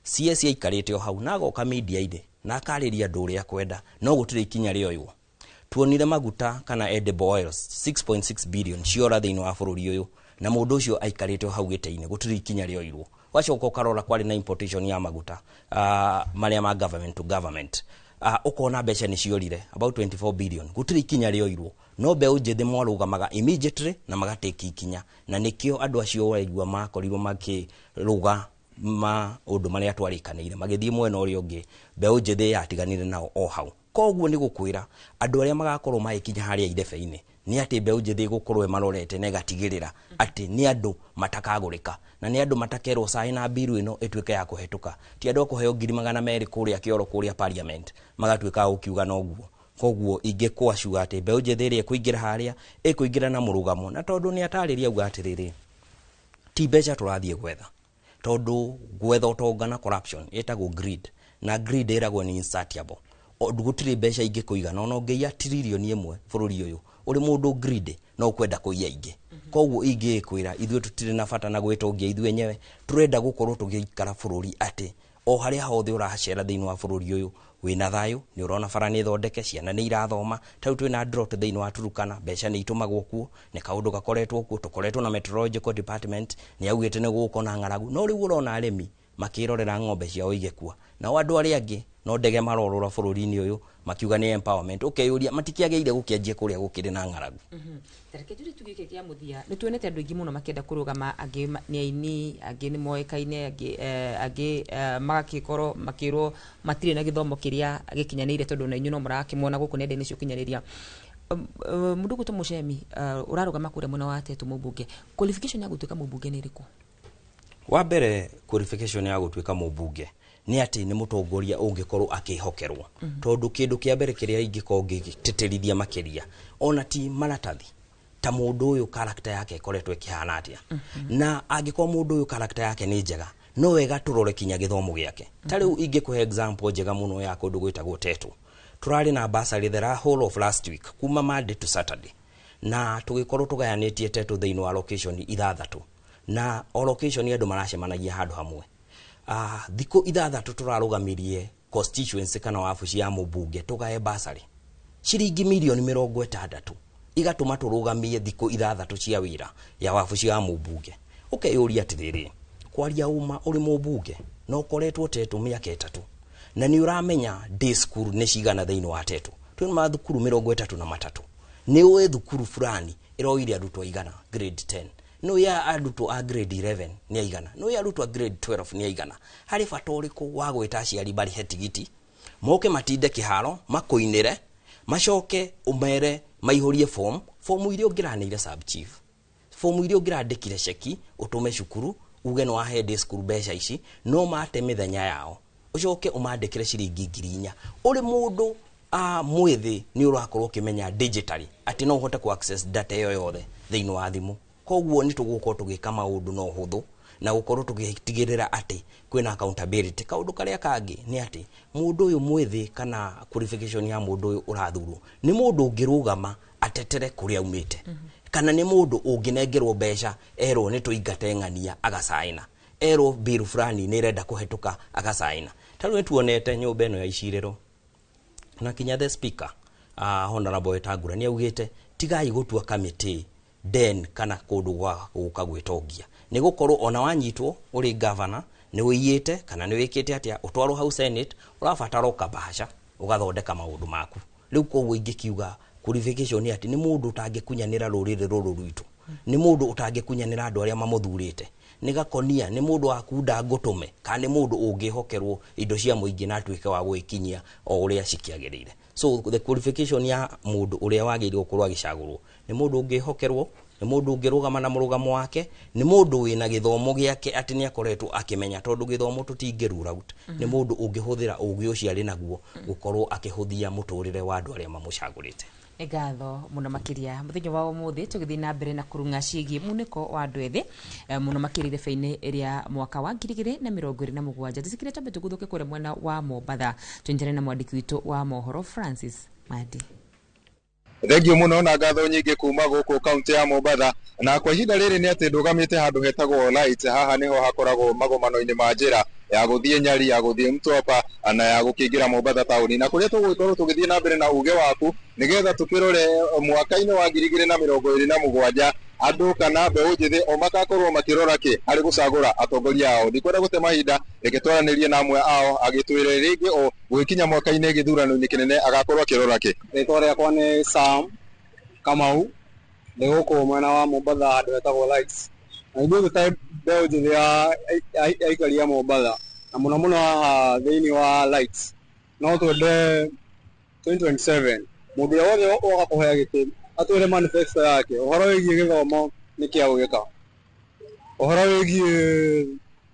CS ikarite o hau nago ka media-ini na akariria andu uria kwenda no gutire ikinya rioyo tuonire maguta kana edible oils 6.6 billion ciora thiini wa bururi uyu na mundu ucio aikarite hau gite-ini gutire ikinya rioirwo wacoka ukarora kwari na importation ya maguta maria ma government to government ukona mbeca ni ciorire about 24 billion gutire ikinya rioirwo no mbeu njithi mwarugamaga immediately na magateki ikinya na nikio andu acio waigua makorirwo makiruga undu maria twarikanire magithie mwena uria ungi mbeu njithi yatiganire nao o hau koguo ni gukwira andu aria magakorwo maikinya haria idebe-ini ni ati mbeu njithi gukorwo marorete na gatigirira ati ni andu matakagurika na ni andu matakerwo sai na biru ino etwike ya kuhetuka ti andu kuheo 200 kuria kioro kuria parliament magatwika ukiuga noguo koguo ingekwa shuga ati mbeu njithi ria kuingira haria ikuingira na murugamo na tondu ni atariria uga atiriri ti mbeca turathie gwetha tondu gwetha utongana corruption etagwo greed na greed eragwo ni insatiable gutire mbeca ingi kuigana no ngeia trilioni imwe bururi uyu uri mundu greed no kwenda kuiya ingi koguo ingikwira ithuĩ tutire na bata na gwitongia ithuĩ enyewe turenda gukorwo tugikara bururi ati o haria hothe uracera thiini wa bururi uyu wina thayu ni urona bara ni thondeke ciana ni irathoma tau twina drought thiini wa Turukana mbeca ni itumagwo kuo ni kaundu gakoretwo kuo tukoretwo na meteorological department ni augite ni gukona ng'aragu no riu urona arimi makirorera ng'ombe ciao igekua na andu aria angi no ndege marorora bururi-ini uyu makiuga ni empowerment ukeyuria matikiageire gukianjia kuria gukiri na ng'aragu tareke juri tugike kia muthia ni tuonete andu ingi muno makenda kurugama angi ni aini angi ni moekaine angi magakikoro makirwo matire na githomo kiria gikinyanire tondu na inyu no murakimona guku nenda-ini cio kinyaniria mundu guto mucemi urarugama kuria mwena wa Tetu mubunge qualification ya gutuika mubunge ni iriku wa mbere qualification ya gutuika mubunge ni ati ni mutongoria ungikorwo akihokerwo tondu kindu kia mbere kiria ingikorwo ngiteterithia makiria ona ti maratathi ta mundu uyu character yake ikoretwo ikihana atia na angikorwo mundu uyu character yake ni njega no wega turore kinya githomo giake tariu ingikuhe example njega muno ya kundu gwitagwo Tetu turari na bursary the whole of last week kuma Monday to Saturday na tugikorwo tugayanĩtie Tetu thĩinĩ wa location ithathatũ na o location andũ maracemanagia handũ hamwe. Thikũ ithathatũ tũrarũgamirie constituency kana wabici ya mũmbunge tugae basarĩ ciringi milioni 60 igatũma tũrũgamie thikũ ithathatũ cia wĩra ya wabici ya mũmbunge. Ũkeyũria atĩrĩrĩ, kwaria uma ũrĩ mũmbunge no ũkoretwo Tetu mĩaka 3 na nĩ ũramenya day school nĩ cigana thĩinĩ wa Tetu. Twĩna mathukuru 33 nĩ ũĩ thukuru fulani ĩroire arutwo aigana grade 10, no ya arutwo a grade 11 nĩ aigana, no ya arutwo a grade 12 nĩ aigana. Harĩ bata ũrĩkũ wa gwĩta aciari barihe tigiti moke matinde kĩharo makũinĩre macoke umere maihũrie form iria ũngĩranĩire sub chief, form iria ũngĩrandĩkire ceki ũtũme cukuru uge no ahe day school mbeca ici no mate mĩthenya yao ucoke umandĩkire ciringi 4,000 uri mũndũ mwĩthĩ nĩ ũrakorwo ũkĩmenya digitally atĩ no ũhote ku access data ĩyo yothe thĩinĩ wa thimũ. Koguo nĩ tũgũkorwo tũgĩka maũndũ no ũhũthũ na gũkorwo tũgĩtigĩrĩra atĩ kwĩna accountability. Kaũndũ karĩa kangĩ nĩ atĩ mũndũ ũyũ mwĩthĩ kana qualification ya mũndũ ũyũ ũrathurwo nĩ mũndũ ũngĩrũgama atetere kũrĩa umĩte, kana nĩ mũndũ ũngĩnengerwo mbeca erwo nĩ tũingate ng'ania agasaina, erwo bill fulani nĩ irenda kũhetũka agasaina. Tarĩu nĩ tuonete nyũmba ĩno ya icirĩro na kinya the speaker Honorable Wetangula nĩ augĩte tigai gũtua kamĩtĩ den kana kũndũ gwa gũka gwĩtongia, nĩ gũkorwo ona wanyitwo ũrĩ governor nĩ wĩiyĩte kana nĩ wĩkĩte atĩa ũtwarwo hau Senate ũrabatara ũkabasha ũgathondeka maũndũ maku. Rĩu koguo ingĩkiuga qualification atĩ nĩ mũndũ ũtangĩkunyanĩra rũrĩrĩ rũrũ rwitũ, nĩ mũndũ ũtangĩkunyanĩra andũ arĩa mamũthurĩte, nĩ gakonia nĩ mũndũ wakunda ngũtũme kana nĩ mũndũ ũngĩhokerwo indo cia mũingĩ na atuĩke wa gwĩkinyia o ũrĩa cikĩagĩrĩire. So the qualification ya mũndũ ũrĩa wagĩrĩirwo gũkorwo agĩcagũrwo nĩ mũndũ ũngĩhokerwo, nĩ mũndũ ũngĩrũgama na mũrũgamo wake, nĩ mũndũ wĩna gĩthomo gĩake atĩ nĩ akoretwo akĩmenya, tondũ gĩthomo tũtingĩ out, nĩ mũndũ ũngĩhũthĩra ũgĩ ũcio arĩ naguo gũkorwo akĩhũthia mũtũrĩre wa andũ arĩa mamũcagũrĩte. Ngatho muno makiria muthenya wa umuthi tugithii na mbere na kurunga ciĩgie muniko wa andu ethi muno makirire feine ĩrĩa mwaka wa 2027 tisikire tambe tuguthuke kure mwena wa Mombatha twinjire na mwandiki witũ wa mohoro Francis Madi. Thengio muno na ngatho nyingĩ kuma gũkũ kaunti ya Mombatha, na kwa ihinda rĩrĩ nĩ atĩ ndũgamĩte handũ hetagwo Lights. Haha niho hakoragwo magomano-inĩ ma njĩra ya gũthiĩ Nyari, ya gũthiĩ Mtwapa na ya gũkĩingĩra Mombatha taũni, na kũrĩa tũgũkorwo tũgĩthiĩ na mbere na uge waku nĩgetha tũkĩrore mwaka-inĩ wa 2027 andũ kana mbeũ njĩthĩ o magakorwo makĩrora kĩ harĩ gũcagũra atongoria ao. Ndikwenda gũte mahinda, reke twaranĩrie na amwe ao agĩtwĩre rĩngĩ o gwĩkinya mwaka-inĩ gĩthurano-inĩ kĩnene agakorwo akĩrora kĩ. Rĩtwa rĩakwa nĩ Sam Kamau, ndĩ gũkũ mwena wa Mombatha handũ hetagwo Lights, na ithuĩ tũtarĩ mbeũ njĩthĩ ya aikari a Mombatha na mũno mũno haha thĩinĩ wa Lights no twende 2027 mũndũ ũrĩa wothe woka kũhea gĩtĩ atwĩre manifesto yake ũhoro wĩgiĩ gĩthomo nĩ kĩa gwĩka, ũhoro wĩgiĩ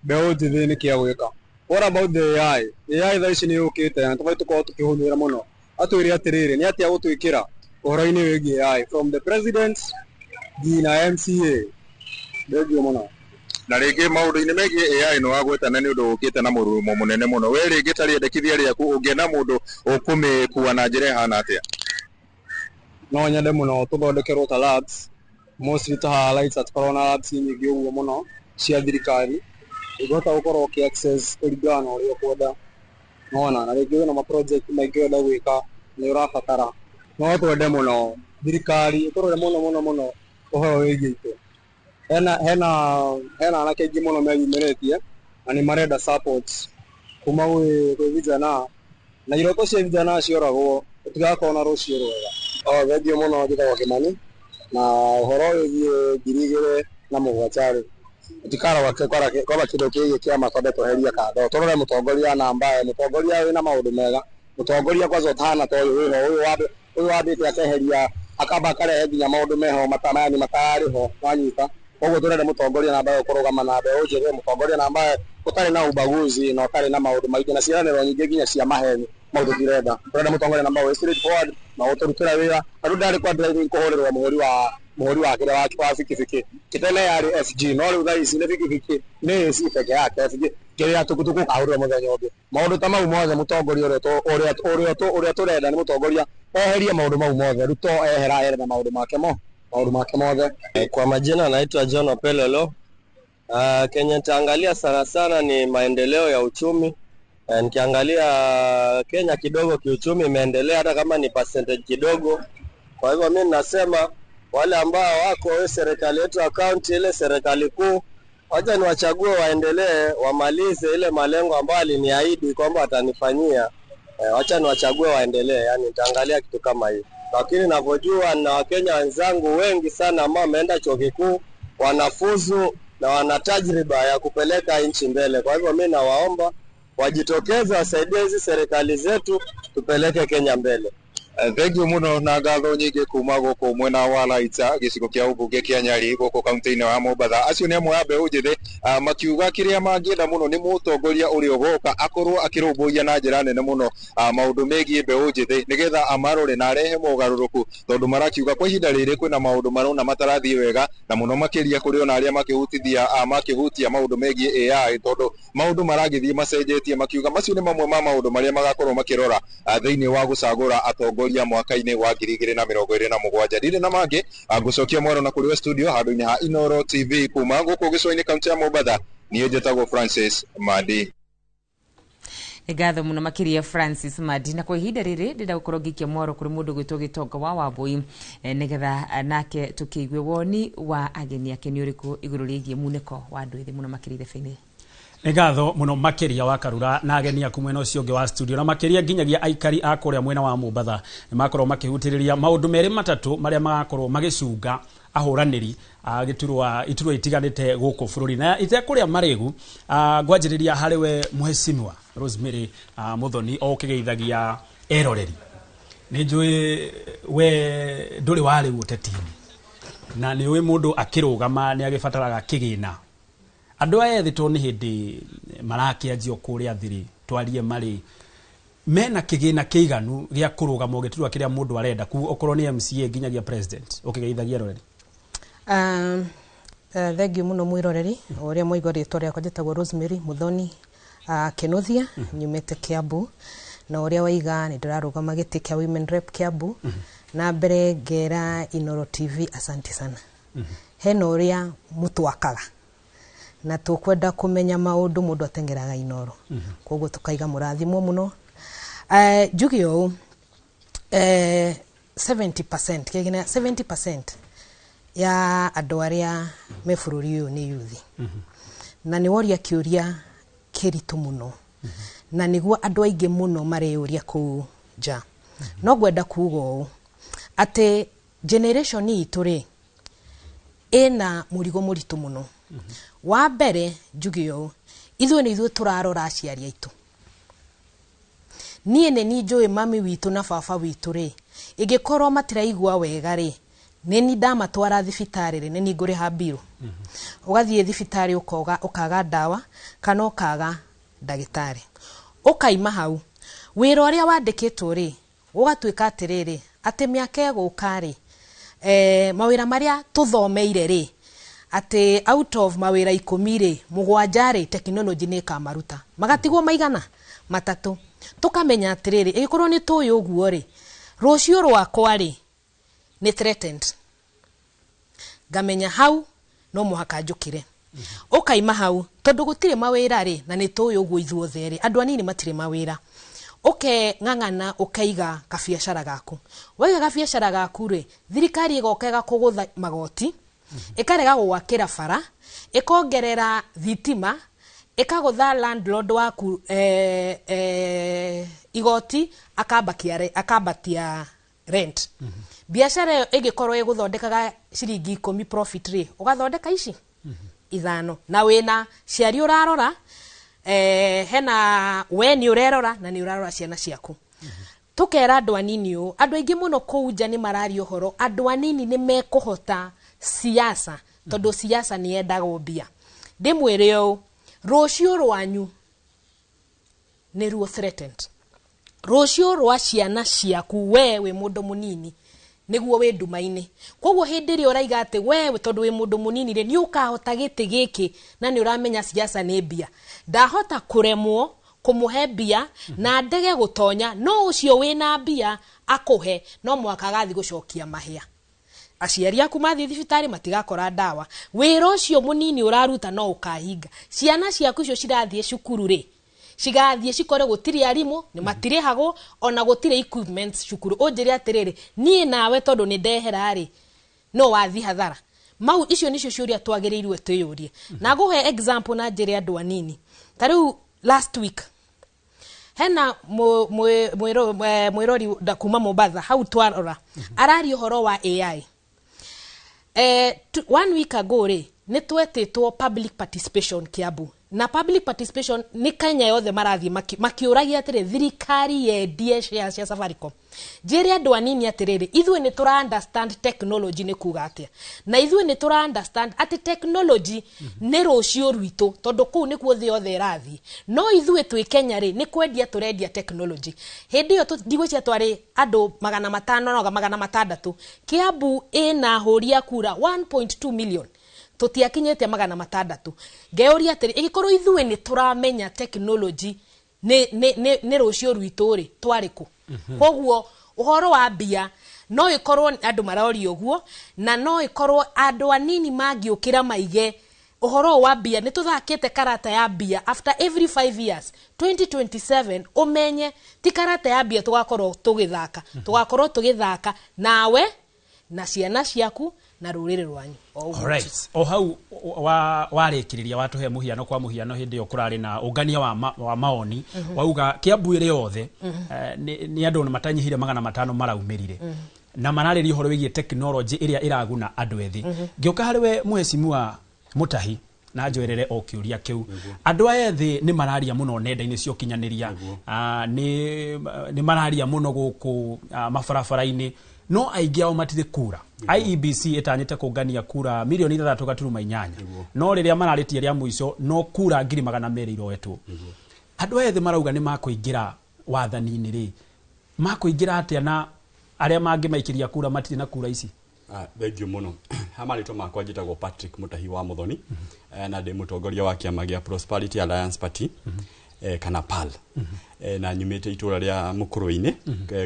mbeũ njĩthĩ nĩ kĩa gwĩka. What about the AI? AI thaa ici nĩ yũkĩte na tũbatiĩ tũkorwo tũkĩhũthĩra mũno. Atwĩre atĩrĩrĩ nĩ atĩa gũtwĩkĩra ũhoro-inĩ wĩgiĩ AI from the president nginya MCA. Thengio mũno. Na rĩngĩ maũndũ-inĩ megiĩ AI nĩ wagwetana nĩ ũndũ ũkĩte na mũrurumo mũnene mũno. We rĩngĩ ta rĩendekithia rĩaku ũngĩenda mũndũ ũkũmĩkua na njĩra ĩhana atĩa? No nyende mũno tũthondekerwo ta labs, mostly ta haha Lights tũkorwo na labs nyingĩ ũguo mũno cia thirikari igota gũkorwo ũkĩ access kũringana na ũrĩa ũkwenda. Nona na rĩngĩ wĩna ma project maingĩ wenda gwĩka nĩ ũrabatara, no twende mũno thirikari ĩtũrore mũno ũhoro wĩgiĩ itũ. Hena anake aingĩ mũno meyumĩrĩtie na nĩ marenda support kuma gwĩ vijana, na iroto cia vijana cioragwo tũtigakorwo na rũciũ rwega. Thengio mũno njĩtagwo Kĩmani, na ũhoro wĩgiĩ 2007 tũtikarora kwamba kĩndũ kĩgiĩ kĩama twambe tweherie katho, tũrore mũtongoria namba, mũtongoria wĩna maũndũ mega, mũtongoria kwanza ũtahana ta ũyũ wambĩte akeheria akamba akarehe nginya maũndũ meho matamani matarĩ ho wanyita. Koguo tũrenda mũtongoria namba ũkũrũgama na mbeũ njĩthĩ, mũtongoria namba ũtarĩ na ubaguzi na ũtarĩ na maũndũ maingĩ na ciĩranĩro nyingĩ nginya cia maheni maũndũ tirenda. Tũrenda mũtongoria namba wĩ straight forward na ũtũrutĩra wĩra, andũ ndarĩ kwa driving kũhũrĩrwo mũhũri wa kĩrĩa wa bikibiki. Kitene yarĩ FG no rĩu thaa ici nĩ bikibiki nĩ AC peke yake, FG kĩrĩa tukutuku kahũrĩrwo mũthenya ũngĩ. Maũndũ ta mau mothe mũtongoria ũrĩa tũrenda nĩ mũtongoria eherie maũndũ mau mothe, Ruto ehera na maũndũ make mo maundu make mothe. Kwa majina naitwa John Opelelo. Kenya nitaangalia sana sana ni maendeleo ya uchumi. Nikiangalia Kenya kidogo kiuchumi imeendelea hata kama ni percentage kidogo. Kwa hivyo mimi nasema wale ambao wako serikali yetu account ile serikali kuu, wacha niwachague waendelee wamalize ile malengo ambayo aliniahidi kwamba atanifanyia. Wacha niwachague waendelee, yani nitaangalia kitu kama hiyo. Lakini ninavyojua na Wakenya wenzangu wengi sana ambao wameenda chuo kikuu wanafuzu na wana tajriba ya kupeleka nchi mbele. Kwa hivyo mimi nawaomba wajitokeze wasaidie hizi serikali zetu tupeleke Kenya mbele. Thank you muno na ngatho nyingi kuma guku mwena wa Laita gicigo kia ubunge kia Nyari guku kaunti-ini wa Mombatha. Acio ni amwe a mbeũ njĩthĩ makiuga kiria mangĩenda muno ni mũtongoria ũrĩa ũgoka akorwo akĩrũmbũiya na njĩra nene muno maũndũ megiĩ mbeũ njĩthĩ nigetha amarore na arehe mogarũrũku, tondũ marakiuga kwa ihinda rĩrĩ kwĩna maũndũ marona matarathiĩ wega na muno makĩria kũrĩ ona arĩa makĩhutia maũndũ megiĩ AI, tondũ maũndũ maragĩthiĩ macenjetie. Makiuga macio nĩ mamwe ma maũndũ marĩa magakorwo makĩrora thĩinĩ wa gũcagũra atongoria mwaka-inĩ wa 2027. Ndirĩ na mangĩ ngũcokia mwaro na kũrĩ studio handũ-inĩ ha Inooro TV kuma gũkũ gĩcũa-inĩ kaunti ya Mombatha. Niĩ njĩtagwo Francis Madi. Ngatho muno makiria Francis Madi. Na kwa ihinda rĩrĩ ndĩrenda gũkorwo ngĩikia mwaro kũrĩ mũndũ gwĩtwo Gĩtonga wa Wambui nĩgetha nake tũkĩigue woni wa ageni ake nĩ ũrĩkũ igũrũ rĩgiĩ munĩko wa andũ ethĩ muno makĩria thebe-inĩ. Ngatho muno makiria wa Karura na ageni aku mwena ũcio ũngĩ wa studio na makiria nginyagia aikari a kũrĩa mwena wa Mombatha nĩ makorwo makĩhutĩrĩria maũndũ merĩ matatũ marĩa magakorwo magĩcunga ahũranĩri iturwa itiganĩte gũkũ bũrũri. Na itekũrĩa marĩgu ngwanjĩrĩria harĩ we Mheshimiwa Rosemary Muthoni o ũkĩgeithagia eroreri. Nĩ njũĩ we ndũrĩ warĩ ũteti-inĩ na nĩ ũĩ mũndũ akĩrũgama nĩ agĩbataraga kĩgĩna. Andũ aya ethĩ to nĩ hĩndĩ marakĩanjio kũrĩa thirĩ twarie marĩ mena kĩgĩna kĩiganu gĩa kũrũgama ũgĩturwa kĩrĩa mũndũ arenda okorwo nĩ MCA nginyagia president ũkĩgeithagia eroreri. Thank you muno mwiroreri ũrĩa mũigua rĩtwa rĩakwa njĩtagwo Rosemary Muthoni Kĩnuthia nyumĩte Kiambu na ũrĩa waiga nĩ ndĩrarũgama gĩtĩ kĩa Women Rep Kiambu na mbere ngera Inooro TV asante sana. Hena ũrĩa mũtwakaga na tukwenda kumenya maundu mundu atengeraga Inooro koguo tukaiga murathimo muno. Njugi ũũ 70% kegina 70% ya andũ arĩa me bũrũri ũyũ nĩ yuthi na nĩ woria kĩũria kĩritũ muno na nĩguo andũ aingĩ muno mareyũria kũu nja. No ngwenda kuuga ũũ atĩ generation itũ rĩ ĩna mũrigo mũritũ muno. Wa mbere njugi ũũ ithuĩ nĩ ithuĩ tũrarora aciari aitũ. Niĩ nĩ njũĩ mami witũ na baba witũ rĩ ĩngĩkorwo matiraigua wega rĩ nĩ ndamatwara thibitarĩ rĩ nĩ ngũrĩha bill. Ũgathiĩ thibitarĩ ũkaga ndawa kana ũkaga ndagĩtarĩ ũkaima hau wĩra ũrĩa wandĩkĩtwo rĩ ũgatuĩka atĩrĩrĩ atĩ mĩaka ĩgũka rĩ mawĩra marĩa tũthomeire rĩ atĩ out of mawĩra 10 rĩ 7 rĩ tekinoronjĩ nĩ ĩkamaruta magatigwo maigana matatũ. Tukamenya atĩrĩrĩ ĩgĩkorwo nĩ tũĩ ũguo rĩ rũciũ rwakwa rĩ nĩ threatened. Ngamenya hau no mũhaka njũkĩre. Ũkaima hau tondũ gũtirĩ mawĩra rĩ na nĩ tũĩ ũguo ithuothe rĩ andũ anini matirĩ mawĩra. Ng'ang'ana ũkaiga kabiacara gaku. Waiga kabiacara gaku rĩ thirikari ĩgoka ĩgakũgũtha magoti ĩkarega gũgwakĩra bara ĩkongerera thitima ĩkagũtha landlord waku igoti akambatia rent. Biacara ĩyo ĩngĩkorwo ĩgũthondekaga ciringi 10 profit rĩ ũgathondeka ici 5 na wĩna ciari ũrarora hena we nĩ ũrerora na nĩ ũrarora ciana ciaku. Tukera andũ anini ũũ andũ aingĩ mũno kũu nja nĩ mararia ũhoro andũ anini nĩ mekũhota siasa tondũ siasa nĩ yendaga mbia. Ndĩmwĩre ũũ rũciũ rwanyu nĩ ruo threatened. Rũciũ rwa ciana ciaku we wĩ mũndũ mũnini nĩguo wĩ nduma-inĩ. Koguo hĩndĩ ĩrĩa ũraiga atĩ we tondũ wĩ mũndũ mũnini rĩ nĩ ũkahota gĩtĩ gĩkĩ na nĩ ũramenya siasa nĩ mbia. Ndahota kũremwo kũmũhe mbia na ndege gũtonya no ũcio wĩna mbia akũhe no mwaka gathi gũcokia mahĩa. aciari aku mathi thibitari matigakora ndawa wira ucio munini uraruta no ukahinga ciana ciaku icio cirathie cukuru ri cigathie cikore gutiri arimu ni matire hago ona gutire equipment cukuru unjire atiriri nie nawe tondu ni ndehera ri no wathi hathara mau icio nicio ciuria twagirirwe tuyurie na guhe example na njire andu anini tariu last week hena mwirori kuma Mombasa hau twarora arari uhoro wa AI 1 week ago ri ni twetitwo public participation Kiambu na public participation ni Kenya yothe marathi makiuragia atire thirikari yendie shares cia Safaricom njire andu anini atiriri ithwe ni tura understand technology ni kuga atia na ithwe ni tura understand ati technology ni rucio rwito tondu kuu ni kuo thi yothe irathi no ithwe twi Kenya ri ni kwendia turendia technology hindi yo ndigwicia twari andu 500 no 600 Kiambu ina huria kura 1.2 million tutiakinyete 600 ngeuria atiri igikorwo ithwe ni turamenya technology ni rucio rwito ri twariku koguo uhoro wa bia no ikorwo andu marori oguo na no ikorwo andu anini magiukira maige uhoro wa bia ni tuthakite karata ya bia after every 5 years 2027 umenye ti karata ya bia tugakorwo tugithaka nawe na ciana ciaku na rurire rwanyu alright o hau warikiriria watuhe muhiano kwa muhiano hindi yo kurari na ungania wa maoni wauga Kiambu ire yothe ni andu ni matanyihire 500 maraumirire na marariri horo wigie technology iria iraguna andu ethi ngioka hariwe muheshimiwa Mutahi na njoerere o kiuria kiu andu ethi ni mararia muno nenda-ini cio kinyaniria ni mararia muno guku mabarabara-ini no aingi ao matire kura IEBC etanyete kungania kura milioni 3.8 no riria mararitie ria muico no kura 200,000 iroetwo andu ethi marauga ni makuingira wathani-ini ri makuingira atia na aria mangi maikiria kura matire na kura ici thank you muno hamarito makwa njitagwo Patrick Mutahi wa Muthoni na ndi mutongoria wa kiama gia Prosperity Alliance Party kana PAL na nyumite itura ria Mukuru-ini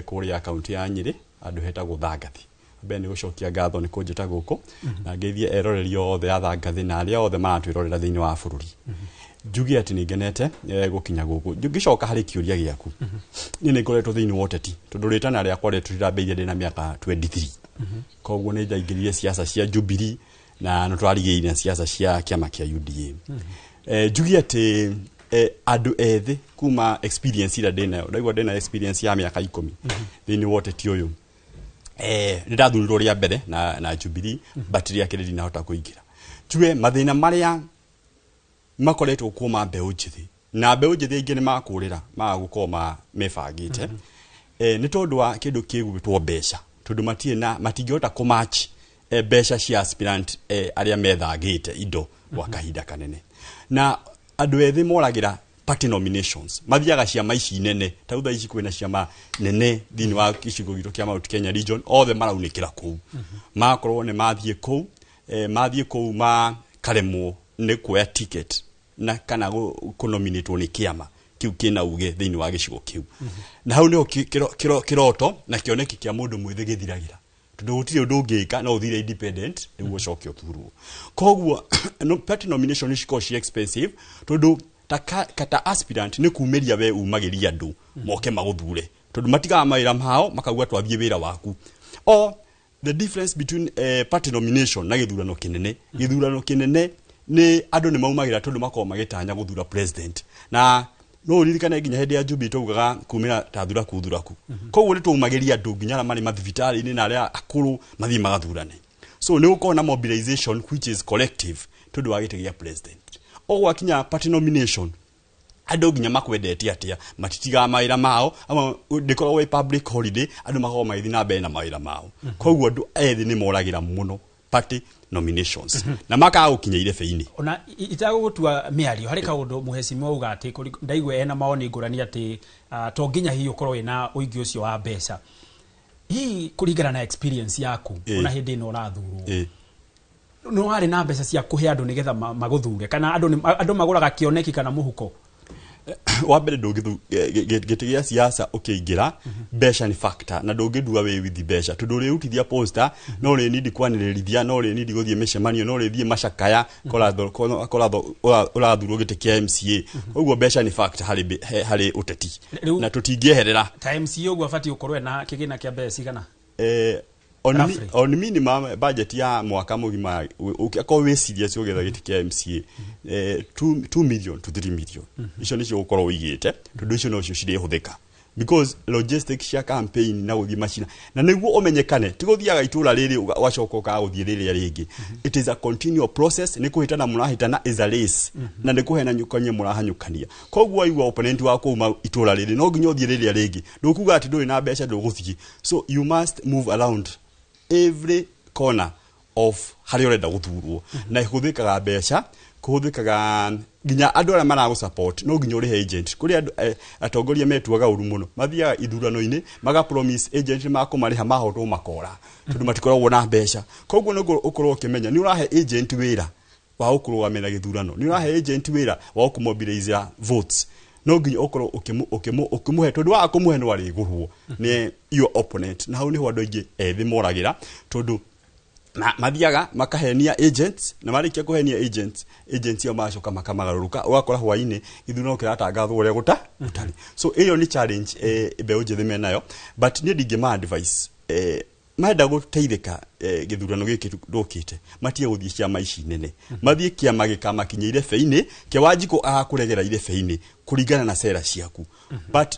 kuria kaunti ya Nyeri andu hetagwo Thangathi bene gucokia ngatho ni kunjita guku na ngeithie eroreri othe ya Thangathi na aria othe maratwirorera thiini wa bururi njugi ati ningenete gukinya guku ngicoka hari kiuria giaku ni ngoretwo thiini wa uteti tondu ritana ria kwaretwo beire ndina miaka 23 koguo ni ndaingiririe siasa cia Jubilee na no twarigeire siasa cia kiama kia UDA njugi ati andu ethi kuma experience ira ndina ndaigua ndina experience ya miaka 10 thiini wa uteti uyu ndathurirwo ria mbere na Jubilee battery ya kiredi na hota kuingira njue mathina maria makoretwo kuma mbeu njithi na mbeu njithi ingi ni makurira magukoma mebangite ni tondu wa kindu kigwitwo mbeca tondu matie na matingihota kumatch mbeca cia aspirant aria methagite indo gwa kahinda kanene na andu ethi moragira party nominations mathiaga ciama ici nene tautha ici kwina ciama nene thini wa gicigo gitu kia Mount Kenya region othe maraunikira kuu makorwo ne mathie kuu ma karemwo ne kuoya ticket na kana kunominatwo ni kiama kiu kina uge thini wa gicigo kiu na hau ni kiroto na kioneki kia mundu mwithe githiragira tondu gutire undu ungika no uthire independent niguo cokio thuru koguo no party nomination is cost expensive tondu kata aspirant ni kumeria we umagiria andu moke maguthure tondu matiga mawira mao makauga twabie wira waku or the difference between party nomination na githurano kinene ni andu ni maumagira tondu makoma magitanya guthura president na no uririkane nginya hindi ya Jubilee tugaga kumira tathura kuthuraku koguo ni tumagiria andu nginya na mari mathibitari ni na aria akuru mathi magathurane so ni ukona mobilization which is collective tondu wagitegia president o wakinya party nomination andu nginya makwendete atia matitiga mawira mao ama ndikorwo we public holiday andu mago maithi na mbere na mawira mao koguo andu ethi ni moragira muno party nominations na maka ukinyaire feini ona itagutua miario hari kaundu muheshimiwa uga ati ndaigwe ena maoni ngurani ati to nginya hi ukorwo ina uigi ucio wa mbeca hi kuringana na experience yaku ona hindi no rathurwo no hari na mbeca cia kuhe andu nigetha maguthure kana andu maguraga kioneki kana muhuko wa mbere gĩtĩ gĩa siasa ũkĩingĩra mbeca nĩ factor na ndũngĩdua wĩ with mbeca tondũ ũrĩrutithia poster no ũrĩnidi kwanĩrĩrithia no ũrĩnidi gũthiĩ mĩcemanio no ũrĩthiĩ macakaya ũrathurwo gĩtĩ kĩa MCA ũguo mbeca nĩ factor harĩ ũteti na tũtingĩeherera ta MCA ũguo abatie ũkorwo na kĩgĩna kĩa mbeca cigana on minimum budget ya mwaka mũgima ũkĩakorwo wĩ serious ũgetha gĩtĩ kĩa MCA 2 million to 3 million icio nĩcio ũkorwo ũigĩte tondũ icio nocio cirĩhũthĩka because logistics cia campaign na gũthiĩ macina na nĩguo ũmenyekane ti gũthiaga itũra rĩrĩ ũgacoka ũkagũthiĩ rĩrĩa rĩngĩ it is a continual process nĩ kũhĩtana mũrahĩtana is a race na nĩ kũhenanyũkania mũrahanyũkania koguo aigua opponent wako uma itũra rĩrĩ no nginya ũthiĩ rĩrĩa rĩngĩ ndũkuga atĩ ndũrĩ na mbeca ndũgũthiĩ so you must move around every corner of harĩa ũrenda gũthurwo na ihũthĩkaga mbeca kuhũthĩkaga nginya andũ arĩa maragũ support no nginya ũrĩhe agent kũrĩ andũ atongoria metuaga ũru mũno mathiaga ithurano-inĩ maga promise agent makũmarĩha mahotwo makora tondũ matikoragwo na mbeca koguo nĩguo ũkorwo ũkĩmenya nĩ ũrahe agent wĩra wa ũkũrũgamĩrĩra gĩthurano nĩ ũrahe agent wĩra wa ũkũmobilize votes no nginya ũkorwo ũkĩmũhe tondũ wa kũmũhe no arĩgũrwo nĩ your opponent na hau nĩho andũ aingĩ ethĩ moragĩra tondũ mathiaga makahenia agents na marĩkia kũhenia agents yo macoka makamagaruruka ugakora hwainĩ githurano kĩratangathwo ũrĩa gũtarĩ so iyo ni challenge mbeũ njĩthĩ menayo but niĩ ndingĩma advice maenda gũteithĩka gĩthurano gĩkĩ ndũkĩte matige gũthiĩ ciama ici nene mathiĩ kĩama gĩkamakinyĩire feinĩ kĩa Wanjikũ agakũregera ile feinĩ kũringana na sera ciaku but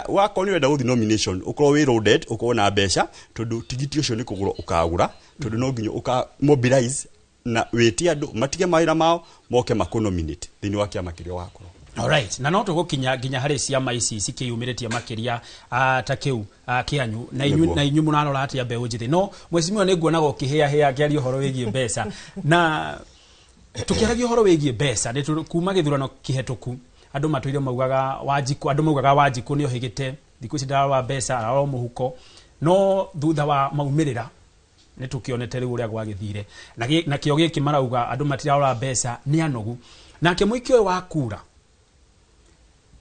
wakorwo nĩ wenda gũthiĩ nomination ũkorwo wĩ loaded ũkorwo na mbeca tondũ tigiti ũcio nĩ kũgũra ũkagũra tondũ no nginya mobilize na wĩtie andũ matige mawĩra mao moke makonominate thĩinĩ wa kĩama kĩrĩa wakorwo. Alright, na no tũgũkinya nginya harĩ ciama ici cikĩyumĩrĩtie makĩria ta kĩu kĩanyu na inyu mũrarora atĩa mbeũ njĩthĩ no mwecimio nĩ nguonaga ũkĩhĩa kĩaria ũhoro wĩgiĩ mbeca na tukĩaragia ũhoro wĩgiĩ mbeca nĩ kuma gĩthurano kĩhetũku andũ matũire maugaga Wanjikũ andũ maugaga Wanjikũ nĩ ohĩgĩte thikũ ici ndararora mbeca ararora mũhuko no thutha wa maumĩrĩra nĩ tũkĩonete rĩu ũrĩa gwagĩthire na kĩo gĩkĩ marauga andũ matirarora mbeca nĩ anogu nake mũiki ũyũ wa kura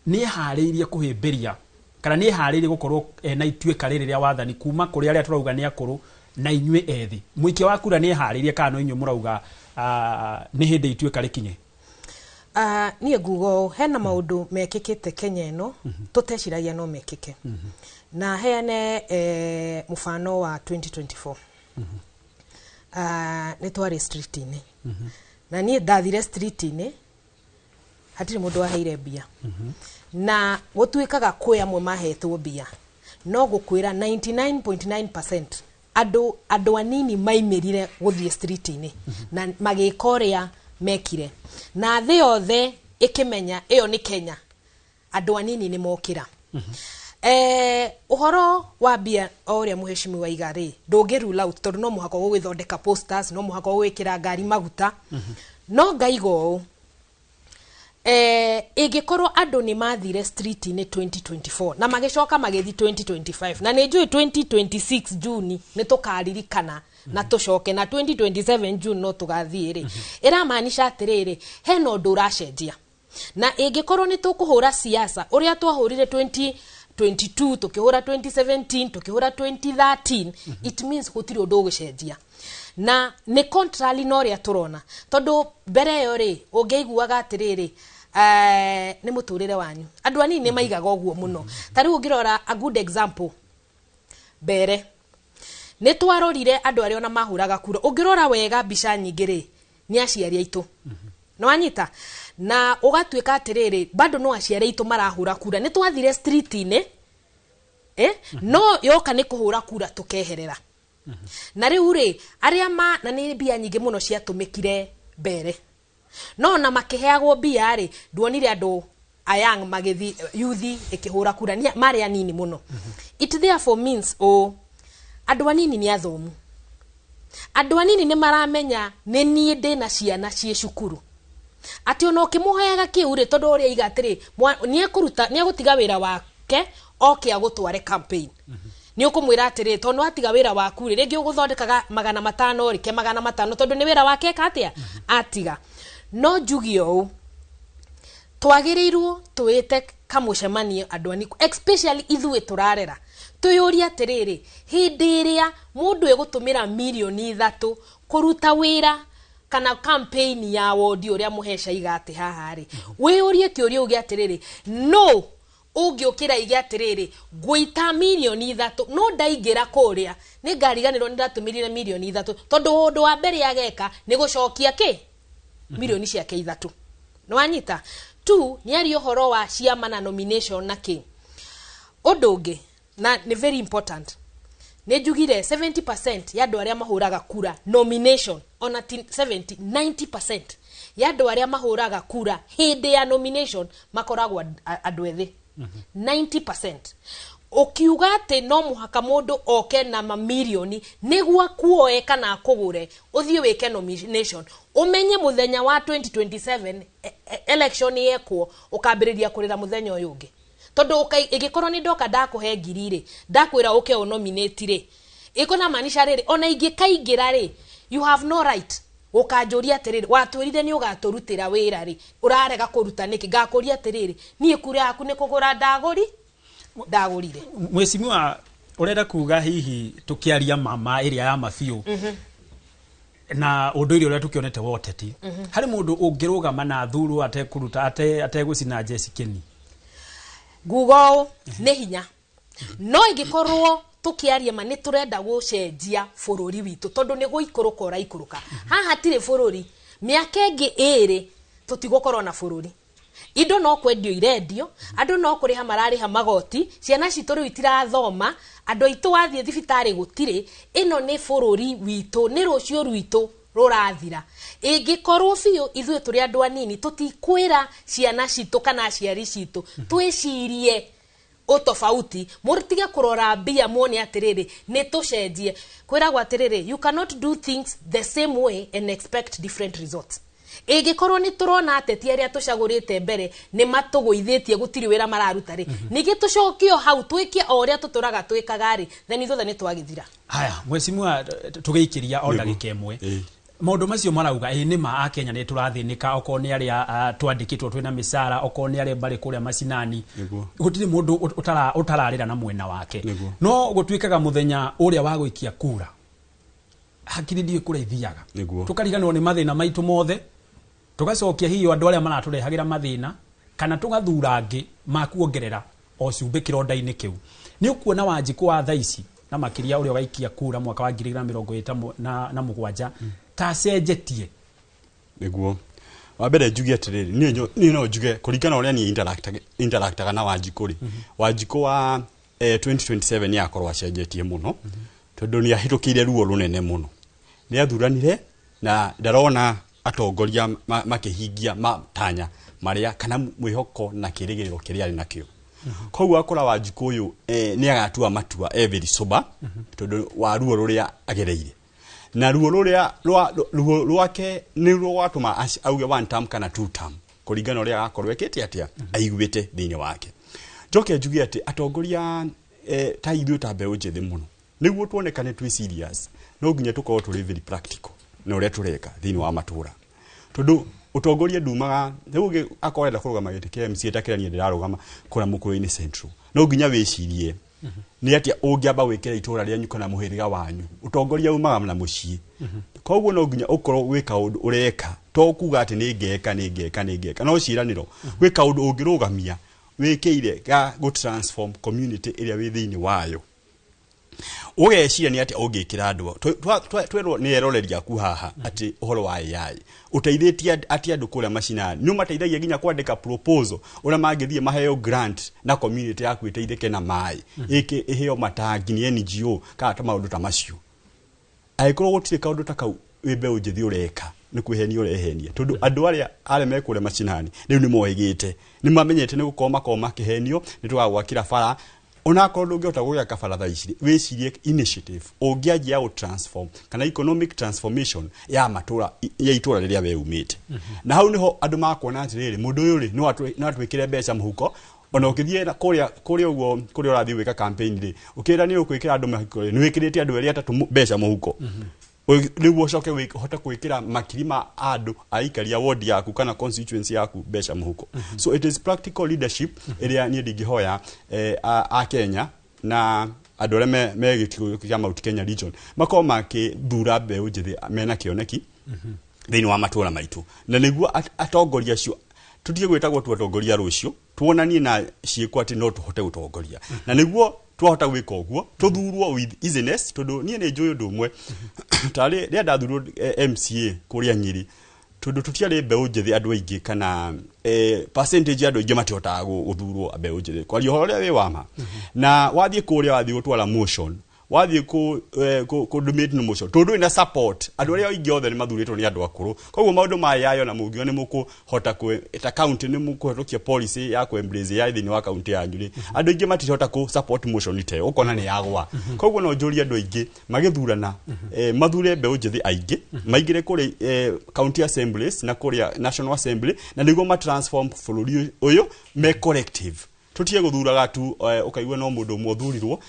nĩ harĩirie kũhĩmbĩria kana nĩ harĩirie gũkorwo na ituĩka rĩrĩ rĩa wathani kuma kũrĩ arĩa turauga nĩ akũrũ na inyuĩ ethĩ mũiki wa kura nĩ harĩirie kana no inyuĩ mũrauga nĩ hĩndĩ ituĩka rĩkinye. Niĩ ngugo hena maũndũ mekĩkĩte Kenya ĩno tũteciragia no mekĩke na heane mũfano wa 2024 nĩ twarĩ street-inĩ na niĩ ndathire street-inĩ hatirĩ mũndũ waheire mbia na gũtuĩkaga kwĩ amwe mahetwo mbia no gũkwĩra 99.9% andũ anini maimĩrire gũthiĩ street-inĩ na magĩka ũrĩa mekire na thĩ yothe ĩkĩmenya ĩyo nĩ Kenya andũ anini nĩ mokĩra. Ũhoro wa mbia o ũrĩa mũheshimiwa waiga rĩ ndũngĩrule out tondũ no mũhaka gũgĩthondeka posters no mũhaka gũgĩkĩra ngari maguta no ngaiga ũũ ĩngĩkorwo andũ nĩ mathire street-inĩ 2024 na magĩcoka magĩthi 2025 na nĩ njũĩ 2026 June nĩ tũkaririkana na tũcoke na 2027 June no tũgathiĩ rĩ ĩramaanisha atĩrĩrĩ hena ũndũ ũracenjia na ĩngĩkorwo nĩ tũkũhũra siasa ũrĩa twahũrire 2022 tukĩhũra 2017 tukĩhũra 2013 it means gũtirĩ ũndũ ũgũcenjia na nĩ contrary na ũrĩa tũrona tondũ mbere ĩyo rĩ ũngĩiguaga atĩrĩrĩ nĩ mũtũrĩre wanyu andũ anini nĩ maigaga ũguo mũno ta rĩu ũngĩrora a good example mbere nĩ twarorire andũ arĩa ona mahũraga kura ũngĩrora wega mbica nyingĩ rĩ nĩ aciari aitũ nĩ wanyita na ũgatuĩka atĩrĩrĩ bado no aciari aitũ marahũra kura nĩ twathire street-inĩ no yoka nĩ kũhũra kura tũkeherera na rĩu rĩ arĩa na nĩ mbia nyingĩ mũno ciatũmĩkire mbere no na makĩheagwo mbia rĩ nduonire andũ ayang magĩthi yuthi ĩkĩhũra kura marĩ anini mũno it therefore means andũ anini nĩ athomu andũ anini nĩ maramenya nĩ niĩ ndĩna ciana ciĩ cukuru atĩ ona ũkĩmũheaga kĩu rĩ tondũ ũrĩa iga atĩrĩ nĩ egũtiga wĩra wake oke agũtware campaign nĩ ũkũmwĩra atĩrĩ tondũ atiga wĩra waku rĩ rĩngĩ ũgũthondekaga 500 rĩke 500 tondũ nĩ wĩra wake atĩa atiga no njugio Twagirirwo tuite kamucemanio andu ani especially ithuĩ turarera tuyuria atiriri hindi iria mundu egutumira milioni 3 kuruta wira kana campaign ya wodi uria muheca igate haha ri wiyurie kiuria ugi atiriri no ungiukira igi atiriri guita milioni 3 no ndaingira kuria ni ngariganirwo nindatumirire milioni 3 tondu undu wa mbere ageka ni gucokia ki milioni ciake 3 no anyita tu ni ari uhoro wa ciama na nomination na ki odonge na ni very important ne jugire 70% ya andu aria mahuraga kura nomination ona 90% ya andu aria mahuraga kura hindi ya nomination makoragwa andu ethi 90%. Ukiuga ati no muhaka mundu oke na mamilioni nigwa kuoe kana kugure uthie wike nomination umenye muthenya wa 2027 election yekwo ukambiriria kurira muthenya uyu ungi tondu igikorwo ni ndoka ndakuhe ngiri ndakwira uke o nominate ri ikona maanisha riri ona ingikaingira ri you have no right ukanjuria atiriri watwirire ni ugaturutira wira ri urarega kuruta niki ngakuria atiriri nie kura yaku ni kugura ndagurire mwecimwa urenda kuga hihi tukiaria mama area ya mabiu na undu irio uria tukionete woteti hari mundu ungirugama na thuru atekuruta ategucina Jesse Keni Google ne hinya no igikorwo tukiaria ma ni turenda gucenjia bururi witu tondu ni guikuruka uraikuruka haha tire bururi miaka ingi iri tutigokorwo na bururi indo no kwendio irendio andu no kuriha marariha magoti ciana citu riu itirathoma andu aitu wathie thibitari gutire ino ni bururi witu ni rucio rwitu rurathira ingikorwo biu ithuĩ turi andu anini tutikwira ciana citu kana aciari citu twicirie utofauti murtige kurora mbia muone atiriri ni tucenjie kwiragwa atiriri you cannot do things the same way and expect different results. Ingikorwo ni turona ateti aria tucagurite mbere ni matuguithitie gutiri wira mararuta ri nigi tucokio hau twikie oria tuturaga twikaga ri then ithuothe ni twagithira. Haya mwecimwa tugeikiria o ndagika imwe maundu macio marauga ni ma a Kenya ni turathinika oko ni aria twandikitwo twina misara oko ni aria bari kuria macinani gutiri mundu utararira na mwena wake no gutwikaga muthenya uria wa guikia kura hakiri ndie kura ithiaga tukariganwo ni mathina maitu mothe tugacokia hiyo andu aria maraturehagira mathina kana tugathura angi makuongerera o ciumbe kironda-ini kiu ni ukuona Wanjiku wa thaici na makiria uria waikia kura mwaka wa 2027 ta cenjetie niguo wa mbere njuge atiriri ni no njuge kuringana uria ni interactaga na Wanjiku ri Wanjiku wa 2027 ni akorwa cenjetie muno tondu ni ahitukire ruo runene muno ni athuranire na ndarona atongoria makihingia matanya maria kana mwihoko na kirigiriro kiria ari nakio koguo akora Wanjiku uyu ni agatua matua every sober tondu wa ruo ruria agereire na ruo ruria rwake ni ruo watuma auge one term kana two term kuringana uria agakorwo ekete atia aiguite thiini wake njoke njuge ati atongoria ta ithuĩ ta mbeũ njĩthĩ muno niguo tuonekane twi serious no nginya tukorwo turi very practical na uria tureka thiini wa matura tondu utongoria ndumaga rĩu akorenda kũrũgama gĩtĩ kĩa MC etakĩrania ndirarũgama kũra Mũkũyũ-inĩ Central no nginya wĩcirie ni atia ũngĩamba gwĩkĩra itũra rĩanyu kana mũhĩrĩga wanyu utongoria umaga na mũciĩ koguo no nginya ũkorwo gwĩka ũndũ ũreka to kuga atĩ nĩ ngeka no ciiranĩro gwĩka ũndũ ũngĩrũgamia wĩkĩire ga go transform community ĩrĩa wĩ thĩinĩ wayo ugeciria ni atia ũngĩkĩra andũ twerwo nĩ eroreria ku haha ati ũhoro wa AI uteithĩtie ati andũ kũrĩa macinani no mateithagia nginya kwandĩka proposal ũrĩa mangĩthie maheo grant na community yaku ĩteithĩke na mai iheo matangi ni NGO kana ta maũndũ ta macio aikorwo gũtirĩ kaũndũ ta kau wĩmbeũ njĩthĩ ũreka nĩ kwĩhenia ũrehenia tondu andũ arĩa mekũrĩa macinani rĩu nĩ moĩgĩte nĩ mamenyete nĩ gũkorwo makorwo makĩhenio nĩ tũgagwakĩra bara ona korwo ndũngĩhota gwaka bara thaa ici wĩcirie initiative ũngĩanjia gũ transform kana economic transformation ya matura ya itũra rĩrĩa we umĩte na hau niho andũ makuona atĩrĩrĩ mũndũ ũyũ rĩ no atwĩkĩre mbeca mũhuko ona ũkĩthiĩ kũrĩa ũguo kũrĩa ũrathiĩ gwĩka campaign rĩ ũkĩra nĩ ũkwĩkĩra andũ mũhuko nĩ wĩkĩrĩte andũ erĩ atatũ mbeca mũhuko niguo coke hota kwikira makirima andu aikaria ward yaku kana constituency yaku besha muhuko. So it is practical leadership iria ni ndigihoya a Kenya na andå arä a me gä tigo kĩa Mount Kenya region makorwo makĩthura mbeũ njĩthĩ mena kĩoneki thĩinĩ wa matũũra maitũ, na nĩguo atongoria acio tũtige gwĩtagwo tu atongoria rũciũ, tuonanie na ciĩko atĩ no tũhote gũtongoria, na nĩguo twahota gwĩka ũguo tũthurwo with easiness, tondũ niĩ nĩ njũĩ ũndũ ũmwe tarĩ rĩrĩa ndathurwo MCA kũrĩa Nyeri, tondũ tũtiarĩ mbeũ njĩthĩ andũ aingĩ kana percentage andũ aingĩ matihotaga gũthurwo mbeũ njĩthĩ kwaria ũhoro ũrĩa wĩ wama, na wathiĩ kũrĩa wathiĩ gũtwara motion wathiĩ ku donate no motion tondũ ina support andũ arĩa aingĩ othe nĩ mathurĩtwo nĩ andũ akũrũ, koguo maũndũ mayayo na mũngĩo nĩ mũkũhota ta county nĩ mũkũhetũkia policy ya ku embrace ya thĩinĩ wa county yanyu rĩ, andũ aingĩ matihota ku support motion ite ũkona nĩ yagwa, koguo no njũria andũ aingĩ magĩthurana mathure mbeũ njĩthĩ aingĩ maingĩre kũrĩ county assemblies na kũrĩa national assembly, na nĩguo ma transform bũrũri ũyũ me collective. Tutie guthuraga tu ukaigwa no mundu umwe uthurirwo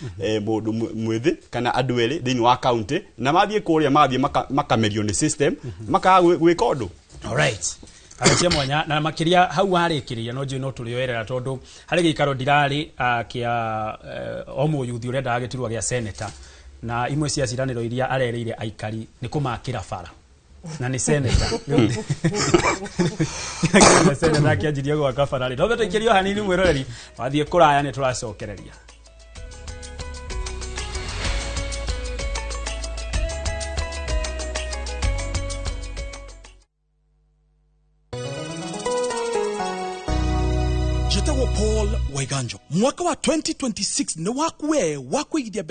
mundu mwithi kana andu eri thini wa county na mathie kuria mathie makamerio ni system maka gwika undu. All right. Aracia mwanya na makiria hau harikiria no njui no turioerera tondu hari gikaro ndirari kia omo yuthi urenda agitirwa gia senator na imwe cia ciraniro iria arereire aikari ni kumakira bara na ni senator na senator akiajiria gwa kabarari no betekirio hanini mwiroreri wathie kuraya ni turacokereria. Jitagwo Paul Waiganjo mwaka wa 2026 ni wakuwe wakuigithia